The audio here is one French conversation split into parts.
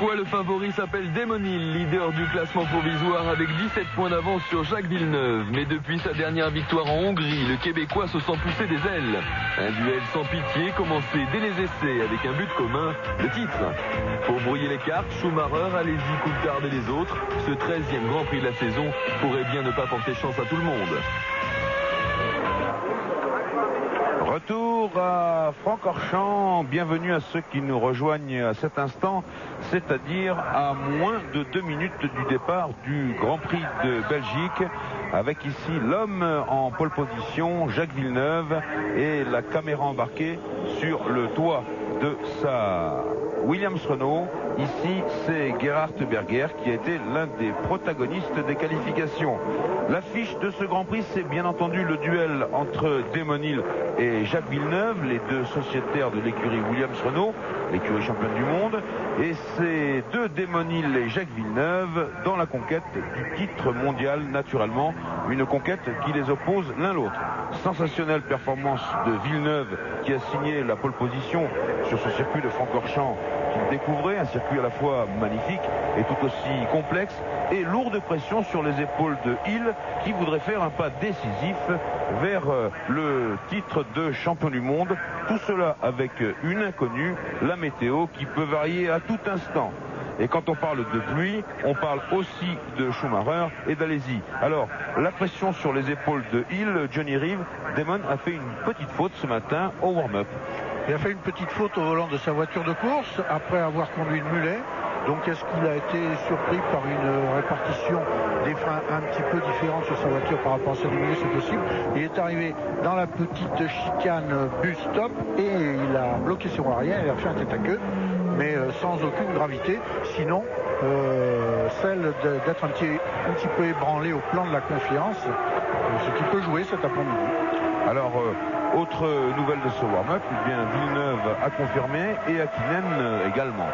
fois, le favori s'appelle Démonil, leader du classement provisoire avec 17 points d'avance sur Jacques Villeneuve. Mais depuis sa dernière victoire en Hongrie, le Québécois se sent pousser des ailes. Un duel sans pitié commencé dès les essais avec un but commun, le titre. Pour brouiller les cartes, Schumacher, Alesi, Coulthard et les autres, ce 13e Grand Prix de la saison pourrait bien ne pas porter chance à tout le monde. Retour à Francorchamps, bienvenue à ceux qui nous rejoignent à cet instant, c'est-à-dire à moins de 2 minutes du départ du Grand Prix de Belgique, avec ici l'homme en pole position, Jacques Villeneuve, et la caméra embarquée sur le toit de sa Williams Renault. Ici, c'est Gerhard Berger qui a été l'un des protagonistes des qualifications. L'affiche de ce Grand Prix, c'est bien entendu le duel entre Démonil et Jacques Villeneuve, les deux sociétaires de l'écurie Williams Renault, l'écurie championne du monde. Et c'est deux Démonil et Jacques Villeneuve dans la conquête du titre mondial, naturellement. Une conquête qui les oppose l'un l'autre. Sensationnelle performance de Villeneuve qui a signé la pole position sur ce circuit de Francorchamps qu'il découvrait, un circuit à la fois magnifique et tout aussi complexe, et lourde pression sur les épaules de Hill qui voudrait faire un pas décisif vers le titre de champion du monde. Tout cela avec une inconnue, la météo, qui peut varier à tout instant. Et quand on parle de pluie, on parle aussi de Schumacher et d'Alesi. Alors, la pression sur les épaules de Hill, Johnny Reeve, Damon a fait une petite faute ce matin au warm-up. Il a fait une petite faute au volant de sa voiture de course après avoir conduit le mulet. Donc est-ce qu'il a été surpris par une répartition des freins un petit peu différente sur sa voiture par rapport à celle du milieu? C'est possible. Il est arrivé dans la petite chicane bus stop et il a bloqué sur l'arrière, il a fait un tête à queue, mais sans aucune gravité. Sinon, celle d'être un petit peu ébranlé au plan de la confiance, ce qui peut jouer cet après-midi. Alors, autre nouvelle de ce warm-up, eh bien Villeneuve a confirmé et Hakkinen également.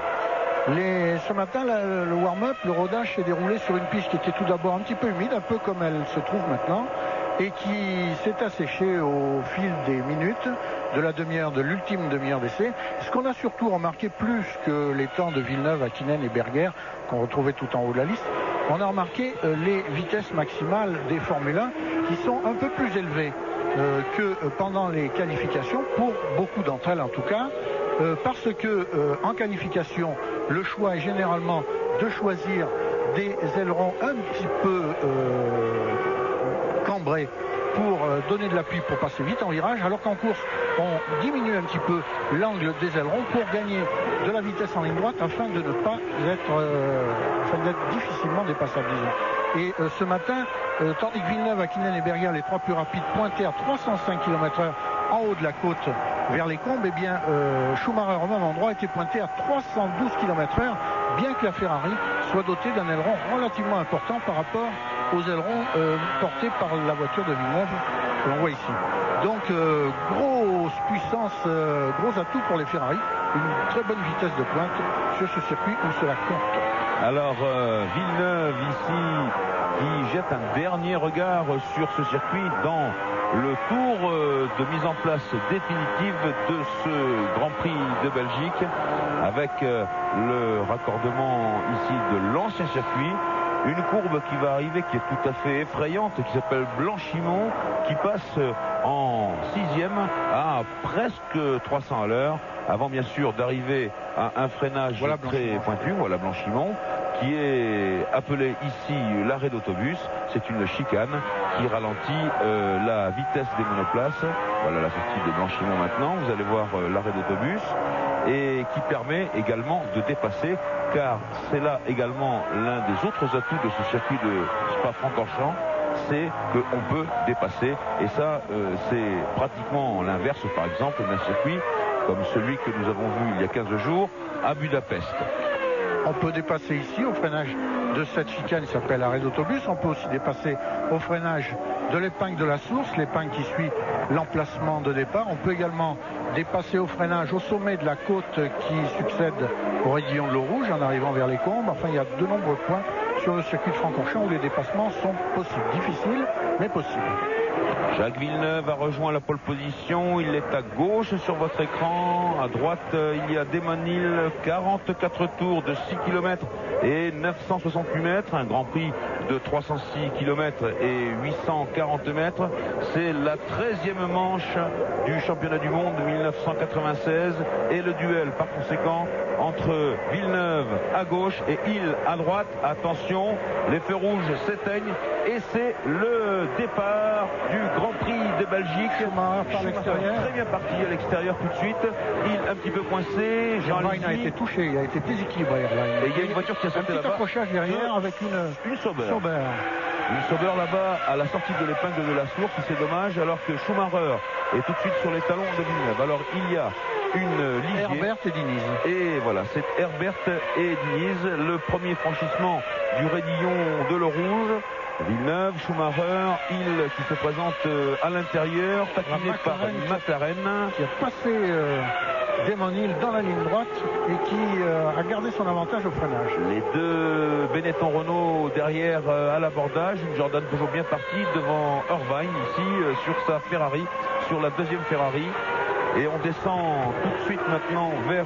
Ce matin, le warm-up, le rodage s'est déroulé sur une piste qui était tout d'abord un petit peu humide, un peu comme elle se trouve maintenant, et qui s'est asséchée au fil des minutes de l'ultime demi-heure d'essai. Ce qu'on a surtout remarqué, plus que les temps de Villeneuve, Hakkinen et Berger, qu'on retrouvait tout en haut de la liste, on a remarqué les vitesses maximales des Formule 1 qui sont un peu plus élevées que pendant les qualifications, pour beaucoup d'entre elles en tout cas, parce que en qualification, le choix est généralement de choisir des ailerons un petit peu cambrés pour donner de l'appui pour passer vite en virage, alors qu'en course, on diminue un petit peu l'angle des ailerons pour gagner de la vitesse en ligne droite afin de ne pas d'être difficilement dépassable, disons. Et ce matin, tandis que Villeneuve, Hakkinen et Berger, les trois plus rapides, pointaient à 305 km/h en haut de la côte vers les Combes, eh bien Schumacher au même endroit était pointé à 312 km/h, bien que la Ferrari soit dotée d'un aileron relativement important par rapport aux ailerons portés par la voiture de Villeneuve que l'on voit ici. Donc grosse puissance, gros atout pour les Ferrari, une très bonne vitesse de pointe sur ce circuit où cela compte. Alors Villeneuve ici qui jette un dernier regard sur ce circuit dans le tour de mise en place définitive de ce Grand Prix de Belgique, avec le raccordement ici de l'ancien circuit. Une courbe qui va arriver qui est tout à fait effrayante, qui s'appelle Blanchimont, qui passe en 6e à presque 300 à l'heure, avant bien sûr d'arriver à un freinage très pointu. Voilà Blanchimont, qui est appelé ici l'arrêt d'autobus. C'est une chicane qui ralentit la vitesse des monoplaces. Voilà la sortie de Blanchimont maintenant, vous allez voir l'arrêt d'autobus, et qui permet également de dépasser, car c'est là également l'un des autres atouts de ce circuit de Spa-Francorchamps, c'est qu'on peut dépasser, et ça c'est pratiquement l'inverse par exemple d'un circuit comme celui que nous avons vu il y a 15 jours à Budapest. On peut dépasser ici au freinage de cette chicane qui s'appelle arrêt d'autobus. On peut aussi dépasser au freinage de l'épingle de la source, l'épingle qui suit l'emplacement de départ. On peut également dépasser au freinage au sommet de la côte qui succède au raidillon de l'eau rouge en arrivant vers les Combes. Enfin, il y a de nombreux points sur le circuit de Francorchamps où les dépassements sont possibles. Difficiles, mais possibles. Jacques Villeneuve a rejoint la pole position. Il est à gauche sur votre écran. À droite, il y a Damon Hill. 44 tours de 6 km et 968 mètres. Un Grand Prix de 306 km et 840 mètres. C'est la 13e manche du championnat du monde 1996. Et le duel, par conséquent, entre Villeneuve à gauche et Hill à droite. Attention, les feux rouges s'éteignent. Et c'est le départ du Grand Prix de Belgique. Par l'extérieur. Très bien parti à l'extérieur tout de suite. Il un petit peu coincé. Irvine a été touché, il a été déséquilibré. Et il y a une voiture qui a sauté là-bas. Un petit accrochage derrière avec une Sauber. Une Sauber là-bas à la sortie de l'épingle de la source. C'est dommage, alors que Schumacher est tout de suite sur les talons de Villeneuve. Alors il y a une Ligier. Herbert et Diniz. Et voilà, c'est Herbert et Diniz. Le premier franchissement du raidillon de l'eau rouge. Villeneuve, Schumacher, Hill qui se présente à l'intérieur, taquiné par McLaren. Qui a passé Damon Hill dans la ligne droite et qui a gardé son avantage au freinage. Les deux Benetton Renault derrière à l'abordage. Une Jordan Peugeot bien partie devant Irvine ici sur sa Ferrari, sur la deuxième Ferrari. Et on descend tout de suite maintenant vers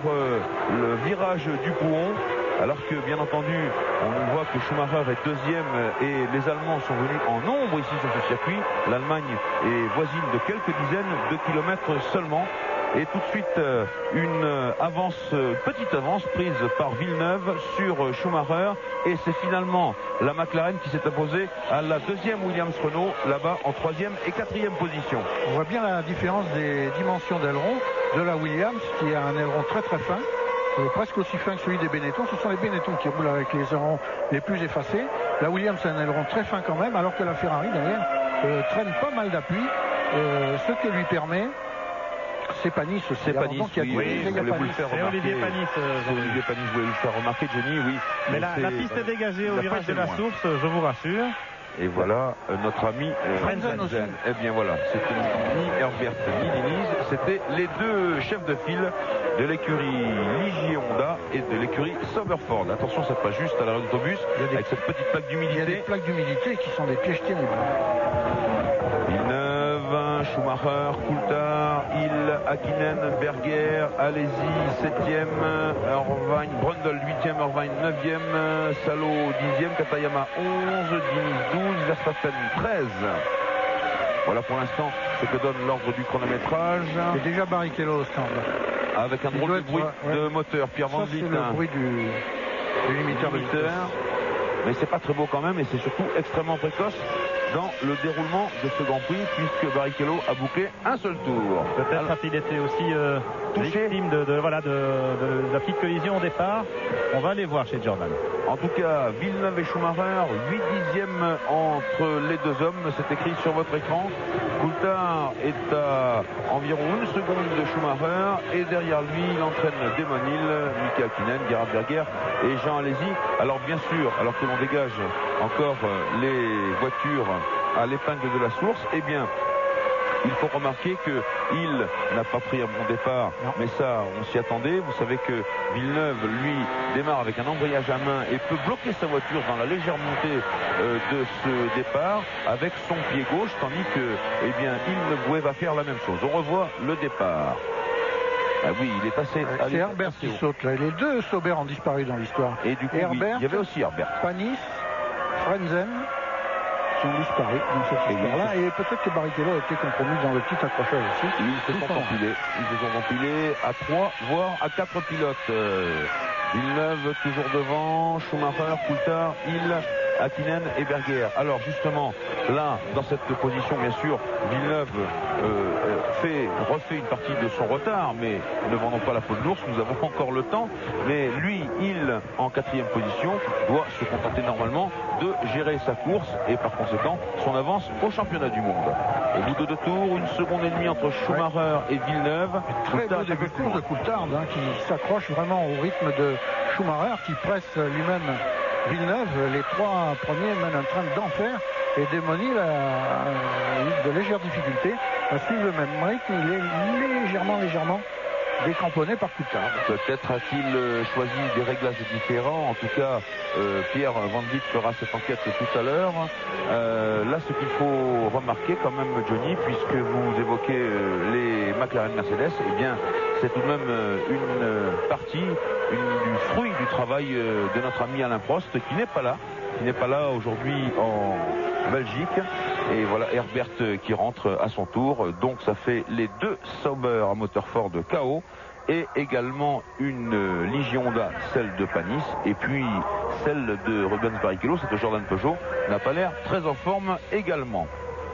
le virage du Pouhon. Alors que bien entendu on voit que Schumacher est deuxième et les Allemands sont venus en nombre ici sur ce circuit. L'Allemagne est voisine de quelques dizaines de kilomètres seulement. Et tout de suite une petite avance prise par Villeneuve sur Schumacher. Et c'est finalement la McLaren qui s'est imposée à la deuxième Williams Renault, là-bas en troisième et quatrième position. On voit bien la différence des dimensions d'aileron de la Williams qui a un aileron très très fin. Presque aussi fin que celui des Benetton. Ce sont les Benetton qui roulent avec les ailerons les plus effacés. La Williams a un aileron très fin quand même, alors que la Ferrari derrière traîne pas mal d'appui, ce que lui permet c'est Panis aussi. C'est Panis, Olivier Panis. Olivier Panis voulait vous faire remarquer, Johnny, oui. Mais la piste est dégagée au virage de la source, je vous rassure. Et voilà notre ami Frenzen. Eh bien voilà, c'était ni Herbert ni Diniz, c'était les deux chefs de file de l'écurie Ligier Honda et de l'écurie Sauber-Ford. Attention, ça passe juste à l'arrêt d'autobus avec cette petite plaque d'humidité. Il y a des plaques d'humidité qui sont des pièges terribles. Villeneuve, Schumacher, Coulthard, Hill, Hakkinen, Berger, Alesi 7e, Irvine, Brundle 8e, Irvine 9e, Salo 10e, Katayama 11, Diniz 12, Verstappen 13. Voilà pour l'instant ce que donne l'ordre du chronométrage. C'est déjà Barrichello au stand. Avec un drôle de bruit de moteur. Pierre Van Vliet. C'est le bruit du limiteur de vitesse. Mais c'est pas très beau quand même et c'est surtout extrêmement précoce dans le déroulement de ce Grand Prix puisque Barrichello a bouclé un seul tour. Peut-être a-t-il été aussi touché victime de la petite collision au départ. On va aller voir chez Jordan. En tout cas, Villeneuve et Schumacher, 8 dixièmes entre les deux hommes. C'est écrit sur votre écran. Coulthard est à environ une seconde de Schumacher et derrière lui, il entraîne Damon Hill, Mika Hakkinen, Gerhard Berger et Jean Alesi. Alors bien sûr, alors que l'on dégage encore les voitures à l'épingle de la source, eh bien il faut remarquer que Hill n'a pas pris un bon départ, mais ça, on s'y attendait. Vous savez que Villeneuve, lui, démarre avec un embrayage à main et peut bloquer sa voiture dans la légère montée de ce départ avec son pied gauche, tandis que, eh bien, Hill va faire la même chose. On revoit le départ. Ah oui, il est assez... C'est Herbert qui saute là. Les deux Sauber ont disparu dans l'histoire. Et du coup, Herbert, il y avait aussi Herbert. Panis, Frenzen qui ont disparu dans cette histoire-là. Et peut-être que Barrichello a été compromis dans le petit accrochage aussi. Ils se sont empilés à 3, voire à 4 pilotes. Villeneuve toujours devant, Schumacher, Coulthard, Hill, Hakkinen et Berger. Alors justement, là, dans cette position, bien sûr, Villeneuve refait une partie de son retard, mais ne vendons pas la peau de l'ours, nous avons encore le temps. Mais lui, Hill, en 4e position, doit se contenter normalement de gérer sa course et par conséquent son avance au championnat du monde. Au bout de 2 tours, 1 seconde et demie entre Schumacher et Villeneuve. Très beau début de course de Coulthard qui s'accroche vraiment au rythme de Schumacher, qui presse lui-même Villeneuve. Les 3 premiers mènent un train d'enfer et Damon Hill a eu de légères difficultés à suivre le même rythme. Il est légèrement décramponné par Coulthard. Peut-être a-t-il choisi des réglages différents. En tout cas, Pierre Van Vliet fera cette enquête tout à l'heure. Là, ce qu'il faut remarquer quand même, Johnny, puisque vous évoquez les McLaren Mercedes, eh bien, c'est tout de même une partie, du fruit du travail de notre ami Alain Prost, qui n'est pas là aujourd'hui en Belgique. Et voilà Herbert qui rentre à son tour. Donc ça fait les deux Sauber à moteur fort de KO et également une Ligion Honda, celle de Panis, et puis celle de Rubens Barrichello, c'est Jordan Peugeot, n'a pas l'air très en forme également.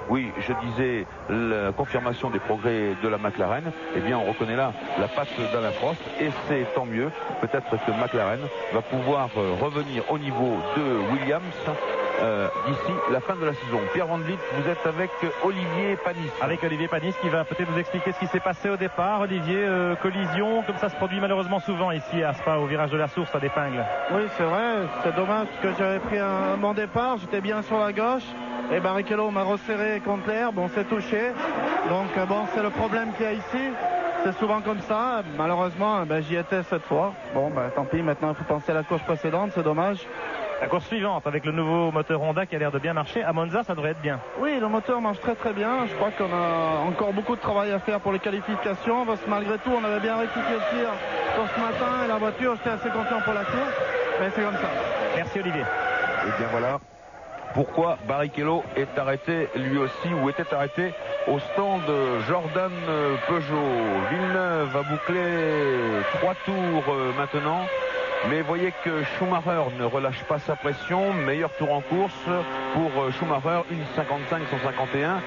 Oui, je disais la confirmation des progrès de la McLaren. Eh bien, on reconnaît là la patte d'Alain Prost et c'est tant mieux. Peut-être que McLaren va pouvoir revenir au niveau de Williams d'ici la fin de la saison. Pierre Van Vliet, vous êtes avec Olivier Panis. Avec Olivier Panis qui va peut-être nous expliquer ce qui s'est passé au départ. Olivier, collision, comme ça se produit malheureusement souvent ici à Spa, au virage de la Source à d'Épingle. Oui, c'est vrai, c'est dommage que j'avais pris mon départ, j'étais bien sur la gauche. Et Barrichello m'a resserré contre l'herbe, on s'est touché. Donc bon, c'est le problème qu'il y a ici. C'est souvent comme ça. Malheureusement, j'y étais cette fois. Bon, tant pis, maintenant il faut penser à la course précédente, c'est dommage. La course suivante avec le nouveau moteur Honda qui a l'air de bien marcher. À Monza, ça devrait être bien. Oui, le moteur marche très très bien. Je crois qu'on a encore beaucoup de travail à faire pour les qualifications. Parce que malgré tout, on avait bien rectifié le tir pour ce matin. Et la voiture, j'étais assez confiant pour la course. Mais c'est comme ça. Merci Olivier. Et bien voilà pourquoi Barrichello est arrêté lui aussi, ou était arrêté au stand Jordan Peugeot. Villeneuve a bouclé 3 tours maintenant. Mais voyez que Schumacher ne relâche pas sa pression. Meilleur tour en course pour Schumacher, 1,55-151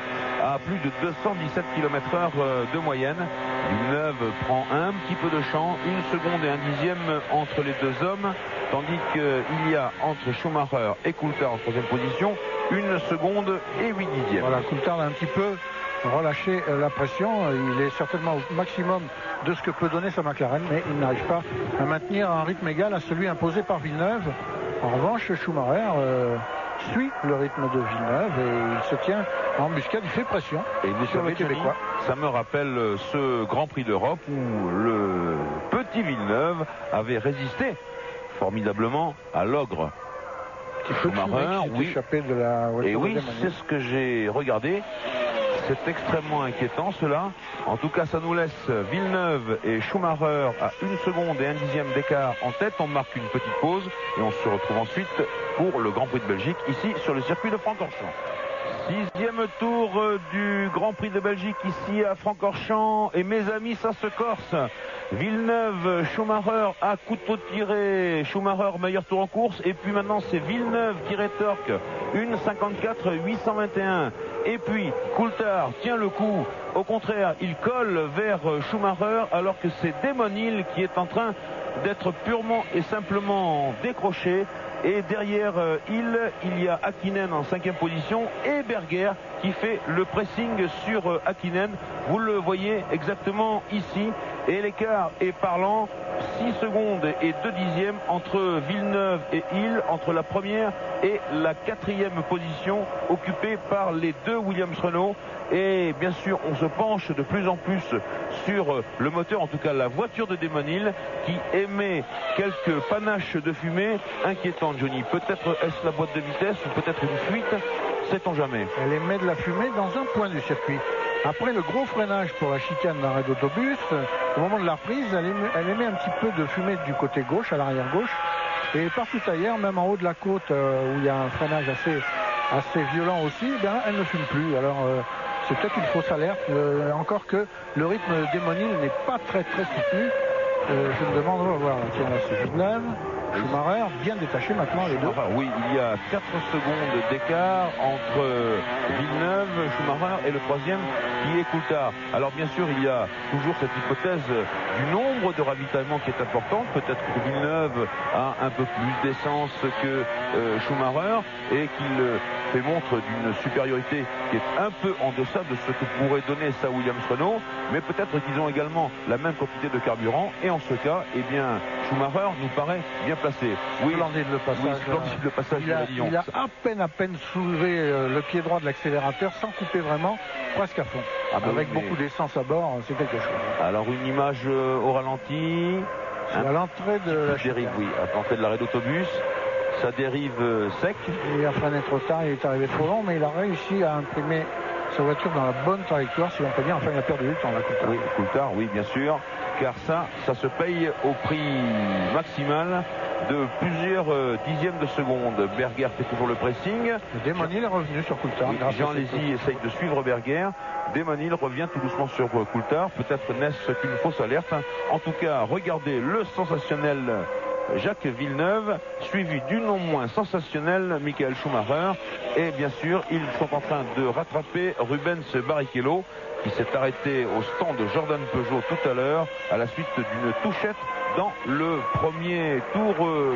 à plus de 217 km/h de moyenne. Villeneuve prend un petit peu de champ, 1 seconde et 1 dixième entre les deux hommes, tandis qu'il y a entre Schumacher et Coulthard en 3e position 1 seconde et 8 dixièmes. Voilà, Coulthard a un petit peu relâché la pression. Il est certainement au maximum de ce que peut donner sa McLaren, mais il n'arrive pas à maintenir un rythme égal à celui imposé par Villeneuve. En revanche, Schumacher suit le rythme de Villeneuve et il se tient en embuscade, il fait pression. Et vous sur savez, le Québécois. Ça me rappelle ce Grand Prix d'Europe où le petit Villeneuve avait résisté formidablement à l'ogre. Schumacher, oui. Échappé de la et oui, c'est ce que j'ai regardé. C'est extrêmement inquiétant cela. En tout cas, ça nous laisse Villeneuve et Schumacher à 1 seconde et 1 dixième d'écart en tête. On marque une petite pause et on se retrouve ensuite pour le Grand Prix de Belgique ici sur le circuit de Francorchamps. 6e tour du Grand Prix de Belgique ici à Francorchamps. Et mes amis, ça se corse. Villeneuve, Schumacher à couteau tiré. Schumacher, meilleur tour en course. Et puis maintenant, c'est Villeneuve qui rétorque. 1,54-821. Et puis, Coulthard tient le coup. Au contraire, il colle vers Schumacher alors que c'est Damon Hill qui est en train d'être purement et simplement décroché. Et derrière il y a Häkkinen en 5e position et Berger qui fait le pressing sur Häkkinen. Vous le voyez exactement ici. Et l'écart est parlant, 6 secondes et 2 dixièmes entre Villeneuve et Hill, entre la première et la 4e position occupée par les deux Williams-Renault. Et bien sûr, on se penche de plus en plus sur le moteur, en tout cas la voiture de Damon Hill, qui émet quelques panaches de fumée inquiétantes, Johnny. Peut-être est-ce la boîte de vitesse ou peut-être une fuite, sait-on jamais. Elle émet de la fumée dans un point du circuit. Après le gros freinage pour la chicane d'arrêt d'autobus, au moment de la reprise, elle émet un petit peu de fumée du côté gauche, à l'arrière gauche. Et partout ailleurs, même en haut de la côte, où il y a un freinage assez violent aussi, elle ne fume plus. Alors c'est peut-être une fausse alerte. Encore que le rythme d'Emonil n'est pas très soutenu. Je me demande, on va voir. Tiens, là c'est Villeneuve. Schumacher, bien détaché maintenant les deux. Enfin, oui, il y a 4 secondes d'écart entre Villeneuve, Schumacher et le 3e qui est Coulthard. Alors bien sûr, il y a toujours cette hypothèse du nombre de ravitaillements qui est importante. Peut-être que Villeneuve a un peu plus d'essence que Schumacher et qu'il fait montre d'une supériorité qui est un peu en deçà de ce que pourrait donner sa Williams-Renault, mais peut-être qu'ils ont également la même quantité de carburant et en ce cas, eh bien, Schumacher nous paraît bien placé. Oui, splendide le passage. oui, splendide le passage de la Lyon. Il a à peine soulevé le pied droit de l'accélérateur sans couper vraiment, presque à fond. Avec beaucoup d'essence à bord, c'est quelque chose. Alors une image au ralenti. C'est à l'entrée de la dérive, oui, à l'entrée de l'arrêt d'autobus. Ça dérive sec. Il a freiné trop tard, il est arrivé trop long, mais il a réussi à imprimer sa voiture dans la bonne trajectoire, si l'on peut dire. Enfin, il a perdu du temps, là, Coulthard. Oui, Coulthard, oui, bien sûr. Car ça se paye au prix maximal de plusieurs dixièmes de seconde. Berger fait toujours le pressing. Demonil est revenu sur Coulthard. Oui, Jean Lézy essaye de suivre Berger. Demonil revient tout doucement sur Coulthard. Peut-être n'est-ce qu'une fausse alerte. En tout cas, regardez le sensationnel Jacques Villeneuve, suivi du non moins sensationnel Michael Schumacher. Et bien sûr, ils sont en train de rattraper Rubens Barrichello, qui s'est arrêté au stand de Jordan Peugeot tout à l'heure à la suite d'une touchette dans le premier tour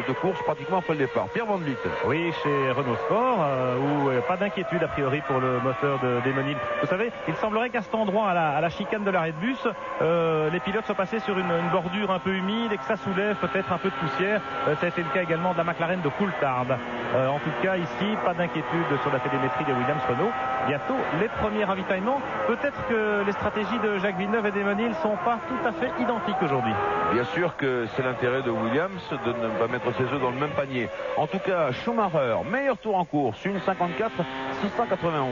de course, pratiquement après le départ. Pierre Van Vliet. Oui, chez Renault Sport, où pas d'inquiétude a priori pour le moteur de Demonil. Vous savez, il semblerait qu'à cet endroit, à la chicane de l'arrêt de bus, les pilotes soient passés sur une bordure un peu humide et que ça soulève peut-être un peu de poussière. Ça a été le cas également de la McLaren de Coulthard. En tout cas, ici, pas d'inquiétude sur la télémétrie des Williams Renault. Bientôt, les premiers ravitaillements. Peut-être que les stratégies de Jacques Villeneuve et Demonil ne sont pas tout à fait identiques aujourd'hui. Bien sûr que c'est l'intérêt de Williams de ne pas mettre ses œufs dans le même panier. En tout cas, Schumacher, meilleur tour en course, une 54, 691.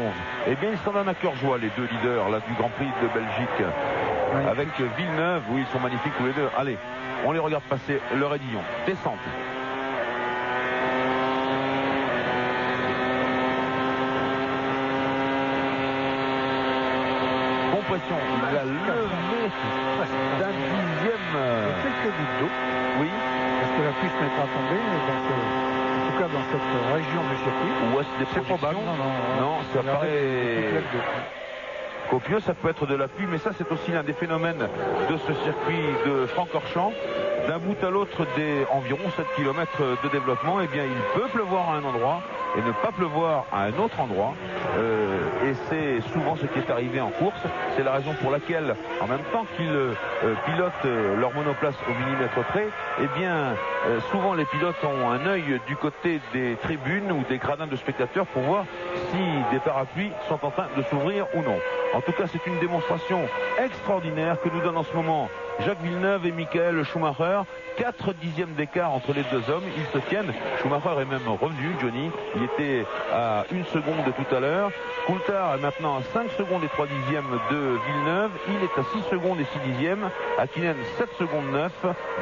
Eh bien, ils sont dans un cœur joie, les deux leaders là, du Grand Prix de Belgique. Magnifique. Avec Villeneuve, oui, ils sont magnifiques tous les deux. Allez, on les regarde passer le raidillon. Descente. Compression, la levée d'un dixième. Quelques gouttes d'eau. Oui. Est-ce que la pluie se mettra à tomber en tout cas dans cette région du circuit? Ou est-ce des projections? Non, ça paraît copieux, ça peut être de la pluie, mais ça c'est aussi l'un des phénomènes de ce circuit de Francorchamps. D'un bout à l'autre des environ 7 km de développement, eh bien il peut pleuvoir à un endroit et ne pas pleuvoir à un autre endroit. Et c'est souvent ce qui est arrivé en course. C'est la raison pour laquelle, en même temps qu'ils pilotent leur monoplace au millimètre près, eh bien souvent les pilotes ont un œil du côté des tribunes ou des gradins de spectateurs pour voir si des parapluies sont en train de s'ouvrir ou non. En tout cas, c'est une démonstration extraordinaire que nous donne en ce moment Jacques Villeneuve et Michael Schumacher. 4 dixièmes d'écart entre les deux hommes. Ils se tiennent. Schumacher est même revenu, Johnny. Il était à 1 seconde tout à l'heure. Coulthard est maintenant à 5 secondes et 3 dixièmes de Villeneuve. Il est à 6 secondes et 6 dixièmes. Hakkinen 7 secondes 9.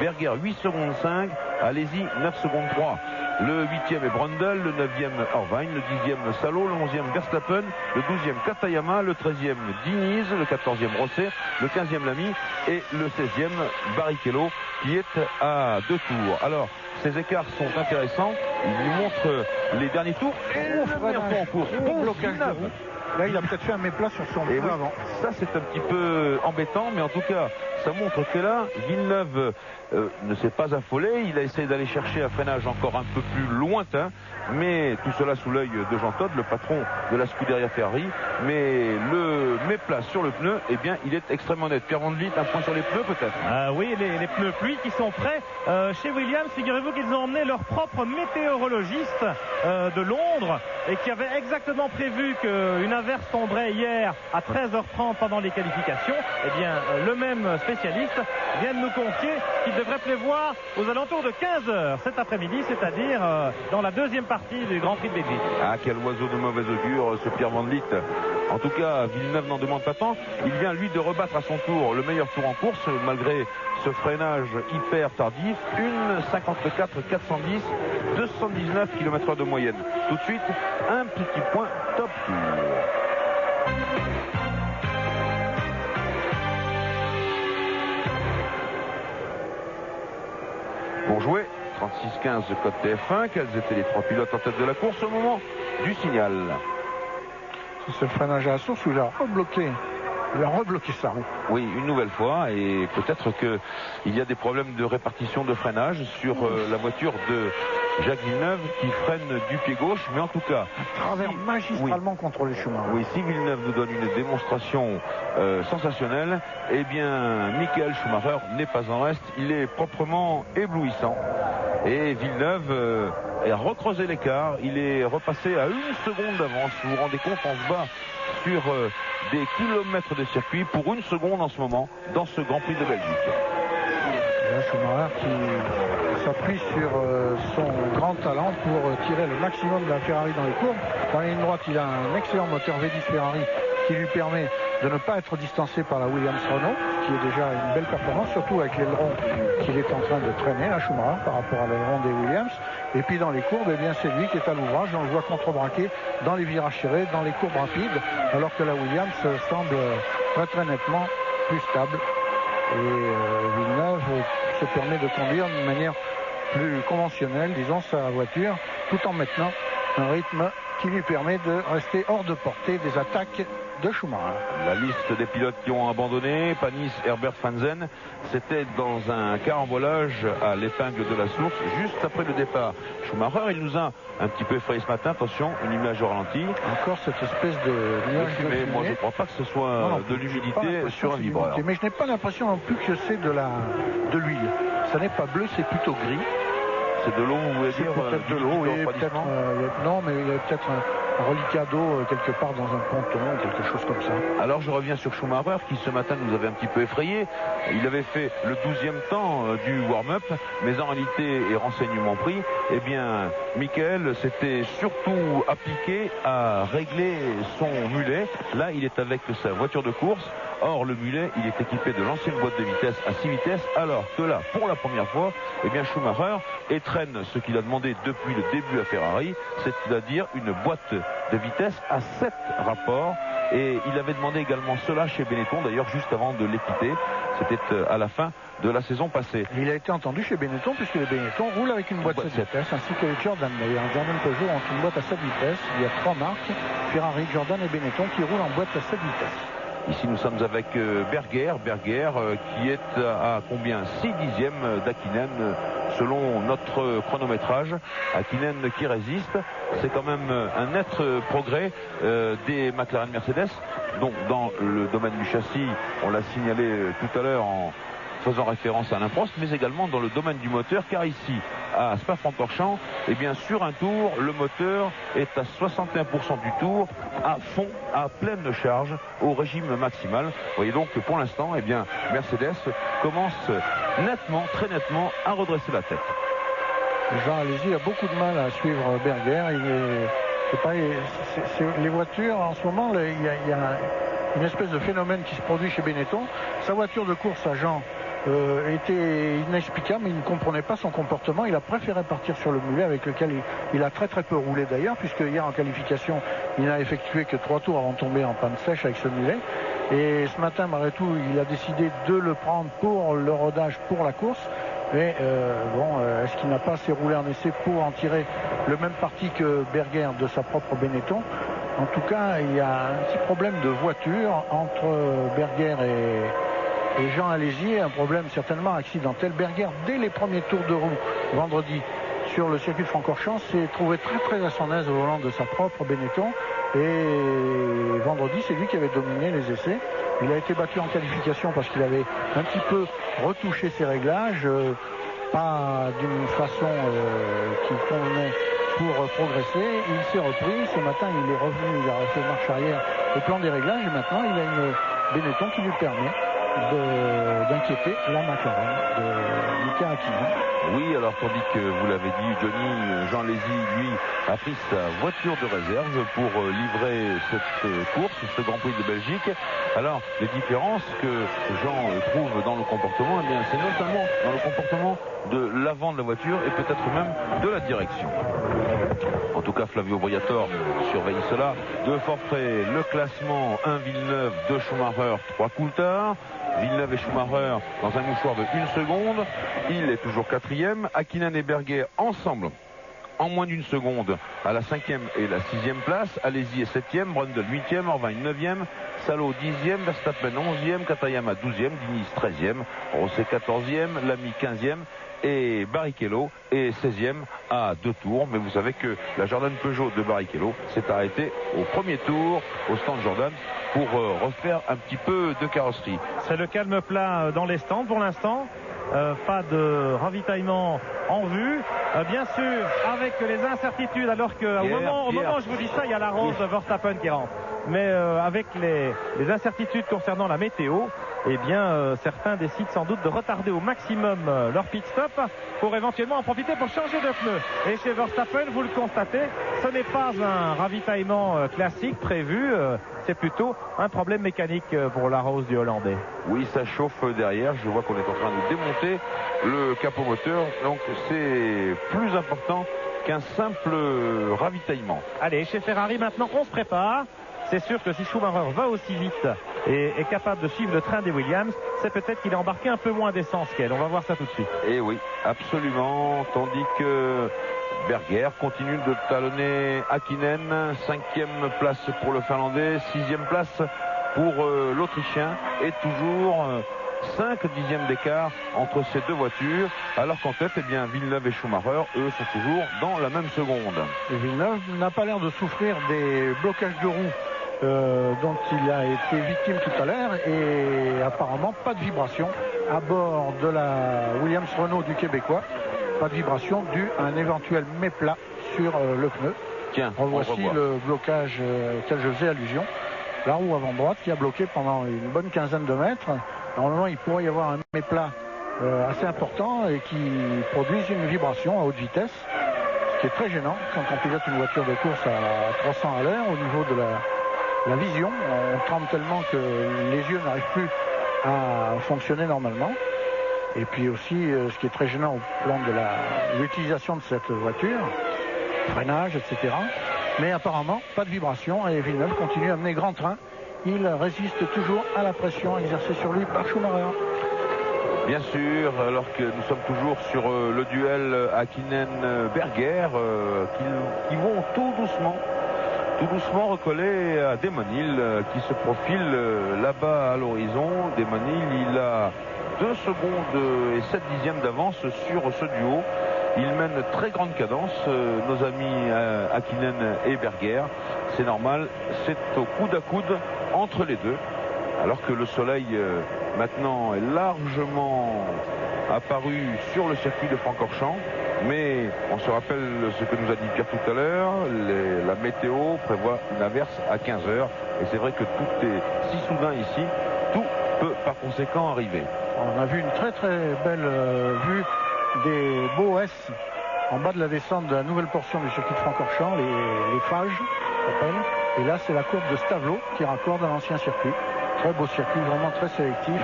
Berger 8 secondes 5. Alési 9 secondes 3. Le 8e est Brundle, le 9e Irvine, le 10e Salo, le 11e Verstappen, le 12e Katayama, le 13e Diniz, le 14e Rosset, le 15e Lamy et le 16e Barrichello qui est à 2 tours. Alors, ces écarts sont intéressants. Ils nous montrent les derniers tours et le meilleur tour en course. Bon blocage de roue. Là, il a peut-être fait un méplat sur son pneu avant. Ça, c'est un petit peu embêtant, mais en tout cas, ça montre que là, Villeneuve ne s'est pas affolé. Il a essayé d'aller chercher un freinage encore un peu plus lointain, mais tout cela sous l'œil de Jean Todt, le patron de la Scuderia Ferrari. Mais le méplat sur le pneu, eh bien, il est extrêmement net. Pierre Van Vliet, un point sur les pneus peut-être? Oui, les pneus pluie qui sont prêts. Chez Williams, figurez-vous qu'ils ont emmené leur propre météorologiste de Londres et qui avait exactement prévu qu'une averse tomberait hier à 13h30 pendant les qualifications. Eh bien, le même spécialiste vient de nous confier qu'il devrait pleuvoir aux alentours de 15h cet après-midi, c'est-à-dire dans la deuxième partie du Grand Prix de Belgique. Ah, quel oiseau de mauvais augure, ce Pierre Van Vliet. En tout cas, Villeneuve n'en demande pas tant. Il vient, lui, de rebattre à son tour le meilleur tour en course, malgré ce freinage hyper tardif. Une 54 410, 219 km/h de moyenne. Tout de suite, un petit point top tour. Pour jouer, 36-15 code TF1. Quels étaient les 3 pilotes en tête de la course au moment du signal? C'est ce freinage à la source où il a rebloqué Il a rebloqué sa roue. Oui, une nouvelle fois, et peut-être qu'il y a des problèmes de répartition de freinage sur la voiture de Jacques Villeneuve qui freine du pied gauche, mais en tout cas... Travers magistralement contrôlé Schumacher. Oui, si Villeneuve nous donne une démonstration sensationnelle, eh bien, Michael Schumacher n'est pas en reste, il est proprement éblouissant. Et Villeneuve a recreusé l'écart, il est repassé à 1 seconde d'avance. Vous vous rendez compte, on se bat sur des kilomètres de circuit pour 1 seconde en ce moment dans ce Grand Prix de Belgique. Là, Schumacher qui s'appuie sur son grand talent pour tirer le maximum de la Ferrari dans les courbes. Dans la ligne droite, il a un excellent moteur V10 Ferrari qui lui permet de ne pas être distancé par la Williams Renault, qui est déjà une belle performance, surtout avec l'aileron qu'il est en train de traîner, la Schumacher, par rapport à l'aileron des Williams. Et puis dans les courbes, eh bien, c'est lui qui est à l'ouvrage. On le voit contrebraquer dans les virages serrés, dans les courbes rapides, alors que la Williams semble très très nettement plus stable. Et Villeneuve se permet de conduire d'une manière plus conventionnelle, disons, sa voiture, tout en maintenant un rythme qui lui permet de rester hors de portée des attaques de Schumacher. La liste des pilotes qui ont abandonné, Panis, Herbert, Frentzen, c'était dans un carambolage à l'épingle de la source, juste après le départ. Schumacher, il nous a un petit peu effrayé ce matin, attention, une image au ralenti. Encore cette espèce de nuage de fumée. Moi, je ne crois pas que ce soit de l'humidité sur un vibreur. Mais je n'ai pas l'impression non plus que c'est de l'huile. Ça n'est pas bleu, c'est plutôt gris. C'est de l'eau, vous voulez dire? Peut-être de l'eau, oui, peut-être. Non, mais il y a peut-être un reliquat d'eau quelque part dans un ponton, quelque chose comme ça. Alors je reviens sur Schumacher qui ce matin nous avait un petit peu effrayé. Il avait fait le 12e temps du warm-up, mais en réalité, et renseignement pris, eh bien, Michael s'était surtout appliqué à régler son mulet. Là, il est avec sa voiture de course. Or, le mulet, il est équipé de l'ancienne boîte de vitesse à 6 vitesses, alors que là, pour la première fois, eh bien, Schumacher étrenne ce qu'il a demandé depuis le début à Ferrari, c'est-à-dire une boîte de vitesse à 7 rapports. Et il avait demandé également cela chez Benetton, d'ailleurs, juste avant de les quitter. C'était à la fin de la saison passée. Il a été entendu chez Benetton, puisque les Benetton roulent avec une boîte à 7 vitesses, ainsi que les Jordan. D'ailleurs, Jordan Peugeot ont une boîte à 7 vitesses. Il y a 3 marques, Ferrari, Jordan et Benetton, qui roulent en boîte à 7 vitesses. Ici, nous sommes avec Berger qui est à combien 6 dixièmes d'Hakkinen selon notre chronométrage. Hakkinen qui résiste, c'est quand même un net progrès des McLaren Mercedes. Donc dans le domaine du châssis, on l'a signalé tout à l'heure en faisant référence à Alain Prost, mais également dans le domaine du moteur, car ici, à Spa-Francorchamps, eh bien, sur un tour, le moteur est à 61% du tour, à fond, à pleine charge, au régime maximal. Vous voyez donc que pour l'instant, eh bien, Mercedes commence nettement, très nettement, à redresser la tête. Jean Alesi a beaucoup de mal à suivre Berger. Les voitures, en ce moment, il y a une espèce de phénomène qui se produit chez Benetton. Sa voiture de course à Jean était inexplicable, mais il ne comprenait pas son comportement. Il a préféré partir sur le mulet avec lequel il a très très peu roulé d'ailleurs, puisque hier en qualification il n'a effectué que 3 tours avant de tomber en panne sèche avec ce mulet. Et ce matin, malgré tout, il a décidé de le prendre pour le rodage, pour la course. Mais est-ce qu'il n'a pas assez roulé en essai pour en tirer le même parti que Berger de sa propre Benetton? En tout cas, il y a un petit problème de voiture entre Berger et Jean Alesi, un problème certainement accidentel. Berger, dès les premiers tours de roue vendredi sur le circuit de Francorchamps, s'est trouvé très très à son aise au volant de sa propre Benetton. Et vendredi, c'est lui qui avait dominé les essais. Il a été battu en qualification parce qu'il avait un petit peu retouché ses réglages, pas d'une façon qui convenait pour progresser. Il s'est repris. Ce matin, il est revenu, il a fait marche arrière au plan des réglages et maintenant il a une Benetton qui lui permet d'inquiéter la McLaren de Mika Hakkinen. Oui, alors tandis que vous l'avez dit, Johnny, Jean Alesi, lui, a pris sa voiture de réserve pour livrer cette course, ce Grand Prix de Belgique. Alors, les différences que Jean trouve dans le comportement, eh bien, c'est notamment dans le comportement de l'avant de la voiture et peut-être même de la direction. En tout cas, Flavio Briatore surveille cela de fort près. Le classement, 1 Villeneuve, 2 Schumacher, 3 Coulthard. Villeneuve et Schumacher dans un mouchoir de 1 seconde. Il est toujours 4e. Hakkinen et Berger ensemble en moins d'une seconde à la 5e et la 6e place. Alési est 7e, Brundle 8e, Irvine 9e, Salo 10e, Verstappen 11e, Katayama 12e, Diniz 13e, Rosset 14e, Lamy 15e et Barrichello est 16e à 2 tours. Mais vous savez que la Jordan Peugeot de Barrichello s'est arrêtée au premier tour au stand Jordan pour refaire un petit peu de carrosserie. C'est le calme plat dans les stands pour l'instant. Pas de ravitaillement en vue. Bien sûr, avec les incertitudes, alors qu'au moment où je vous dis ça, il y a la Rose de Verstappen qui rentre. Mais avec les incertitudes concernant la météo, eh bien, certains décident sans doute de retarder au maximum leur pit stop pour éventuellement en profiter pour changer de pneu. Et chez Verstappen, vous le constatez, ce n'est pas un ravitaillement classique prévu. C'est plutôt un problème mécanique pour la Rose du Hollandais. Oui, ça chauffe derrière. Je vois qu'on est en train de démonter le capot moteur. Donc c'est plus important qu'un simple ravitaillement. Allez, chez Ferrari maintenant, on se prépare. C'est sûr que si Schumacher va aussi vite et est capable de suivre le train des Williams, c'est peut-être qu'il a embarqué un peu moins d'essence qu'elle. On va voir ça tout de suite. Et oui, absolument. Tandis que Berger continue de talonner Hakkinen. 5e place pour le Finlandais, 6e place pour l'Autrichien. Et toujours 5 dixièmes d'écart entre ces deux voitures. Alors qu'en tête, eh bien, Villeneuve et Schumacher, eux, sont toujours dans la même seconde. Et Villeneuve n'a pas l'air de souffrir des blocages de roues dont il a été victime tout à l'heure, et apparemment pas de vibration à bord de la Williams Renault du Québécois. Pas de vibration due à un éventuel méplat sur le pneu. Tiens, voici le blocage auquel je faisais allusion. La roue avant droite qui a bloqué pendant une bonne quinzaine de mètres. Normalement, il pourrait y avoir un méplat assez important et qui produise une vibration à haute vitesse, ce qui est très gênant quand on pilote une voiture de course à 300 à l'heure. Au niveau de la vision, on tremble tellement que les yeux n'arrivent plus à fonctionner normalement. Et puis aussi, ce qui est très gênant au plan de l'utilisation de cette voiture, freinage, etc. Mais apparemment, pas de vibration, et Villeneuve continue à mener grand train. Il résiste toujours à la pression exercée sur lui par Schumacher. Bien sûr, alors que nous sommes toujours sur le duel Hakkinen-Berger, qui vont tout doucement recoller à Damon Hill, qui se profile là-bas à l'horizon. Damon Hill, il a 2 secondes et 7 dixièmes d'avance sur ce duo. Il mène très grande cadence, nos amis Hakkinen et Berger. C'est normal, c'est au coude à coude entre les deux. Alors que le soleil maintenant est largement apparu sur le circuit de Francorchamps. Mais on se rappelle ce que nous a dit Pierre tout à l'heure, la météo prévoit une averse à 15h. Et c'est vrai que tout est si soudain ici, tout peut par conséquent arriver. On a vu une très très belle vue des beaux S en bas de la descente de la nouvelle portion du circuit de Francorchamps, les phages, et là c'est la courbe de Stavelot qui raccorde à l'ancien circuit. Très beau circuit, vraiment très sélectif,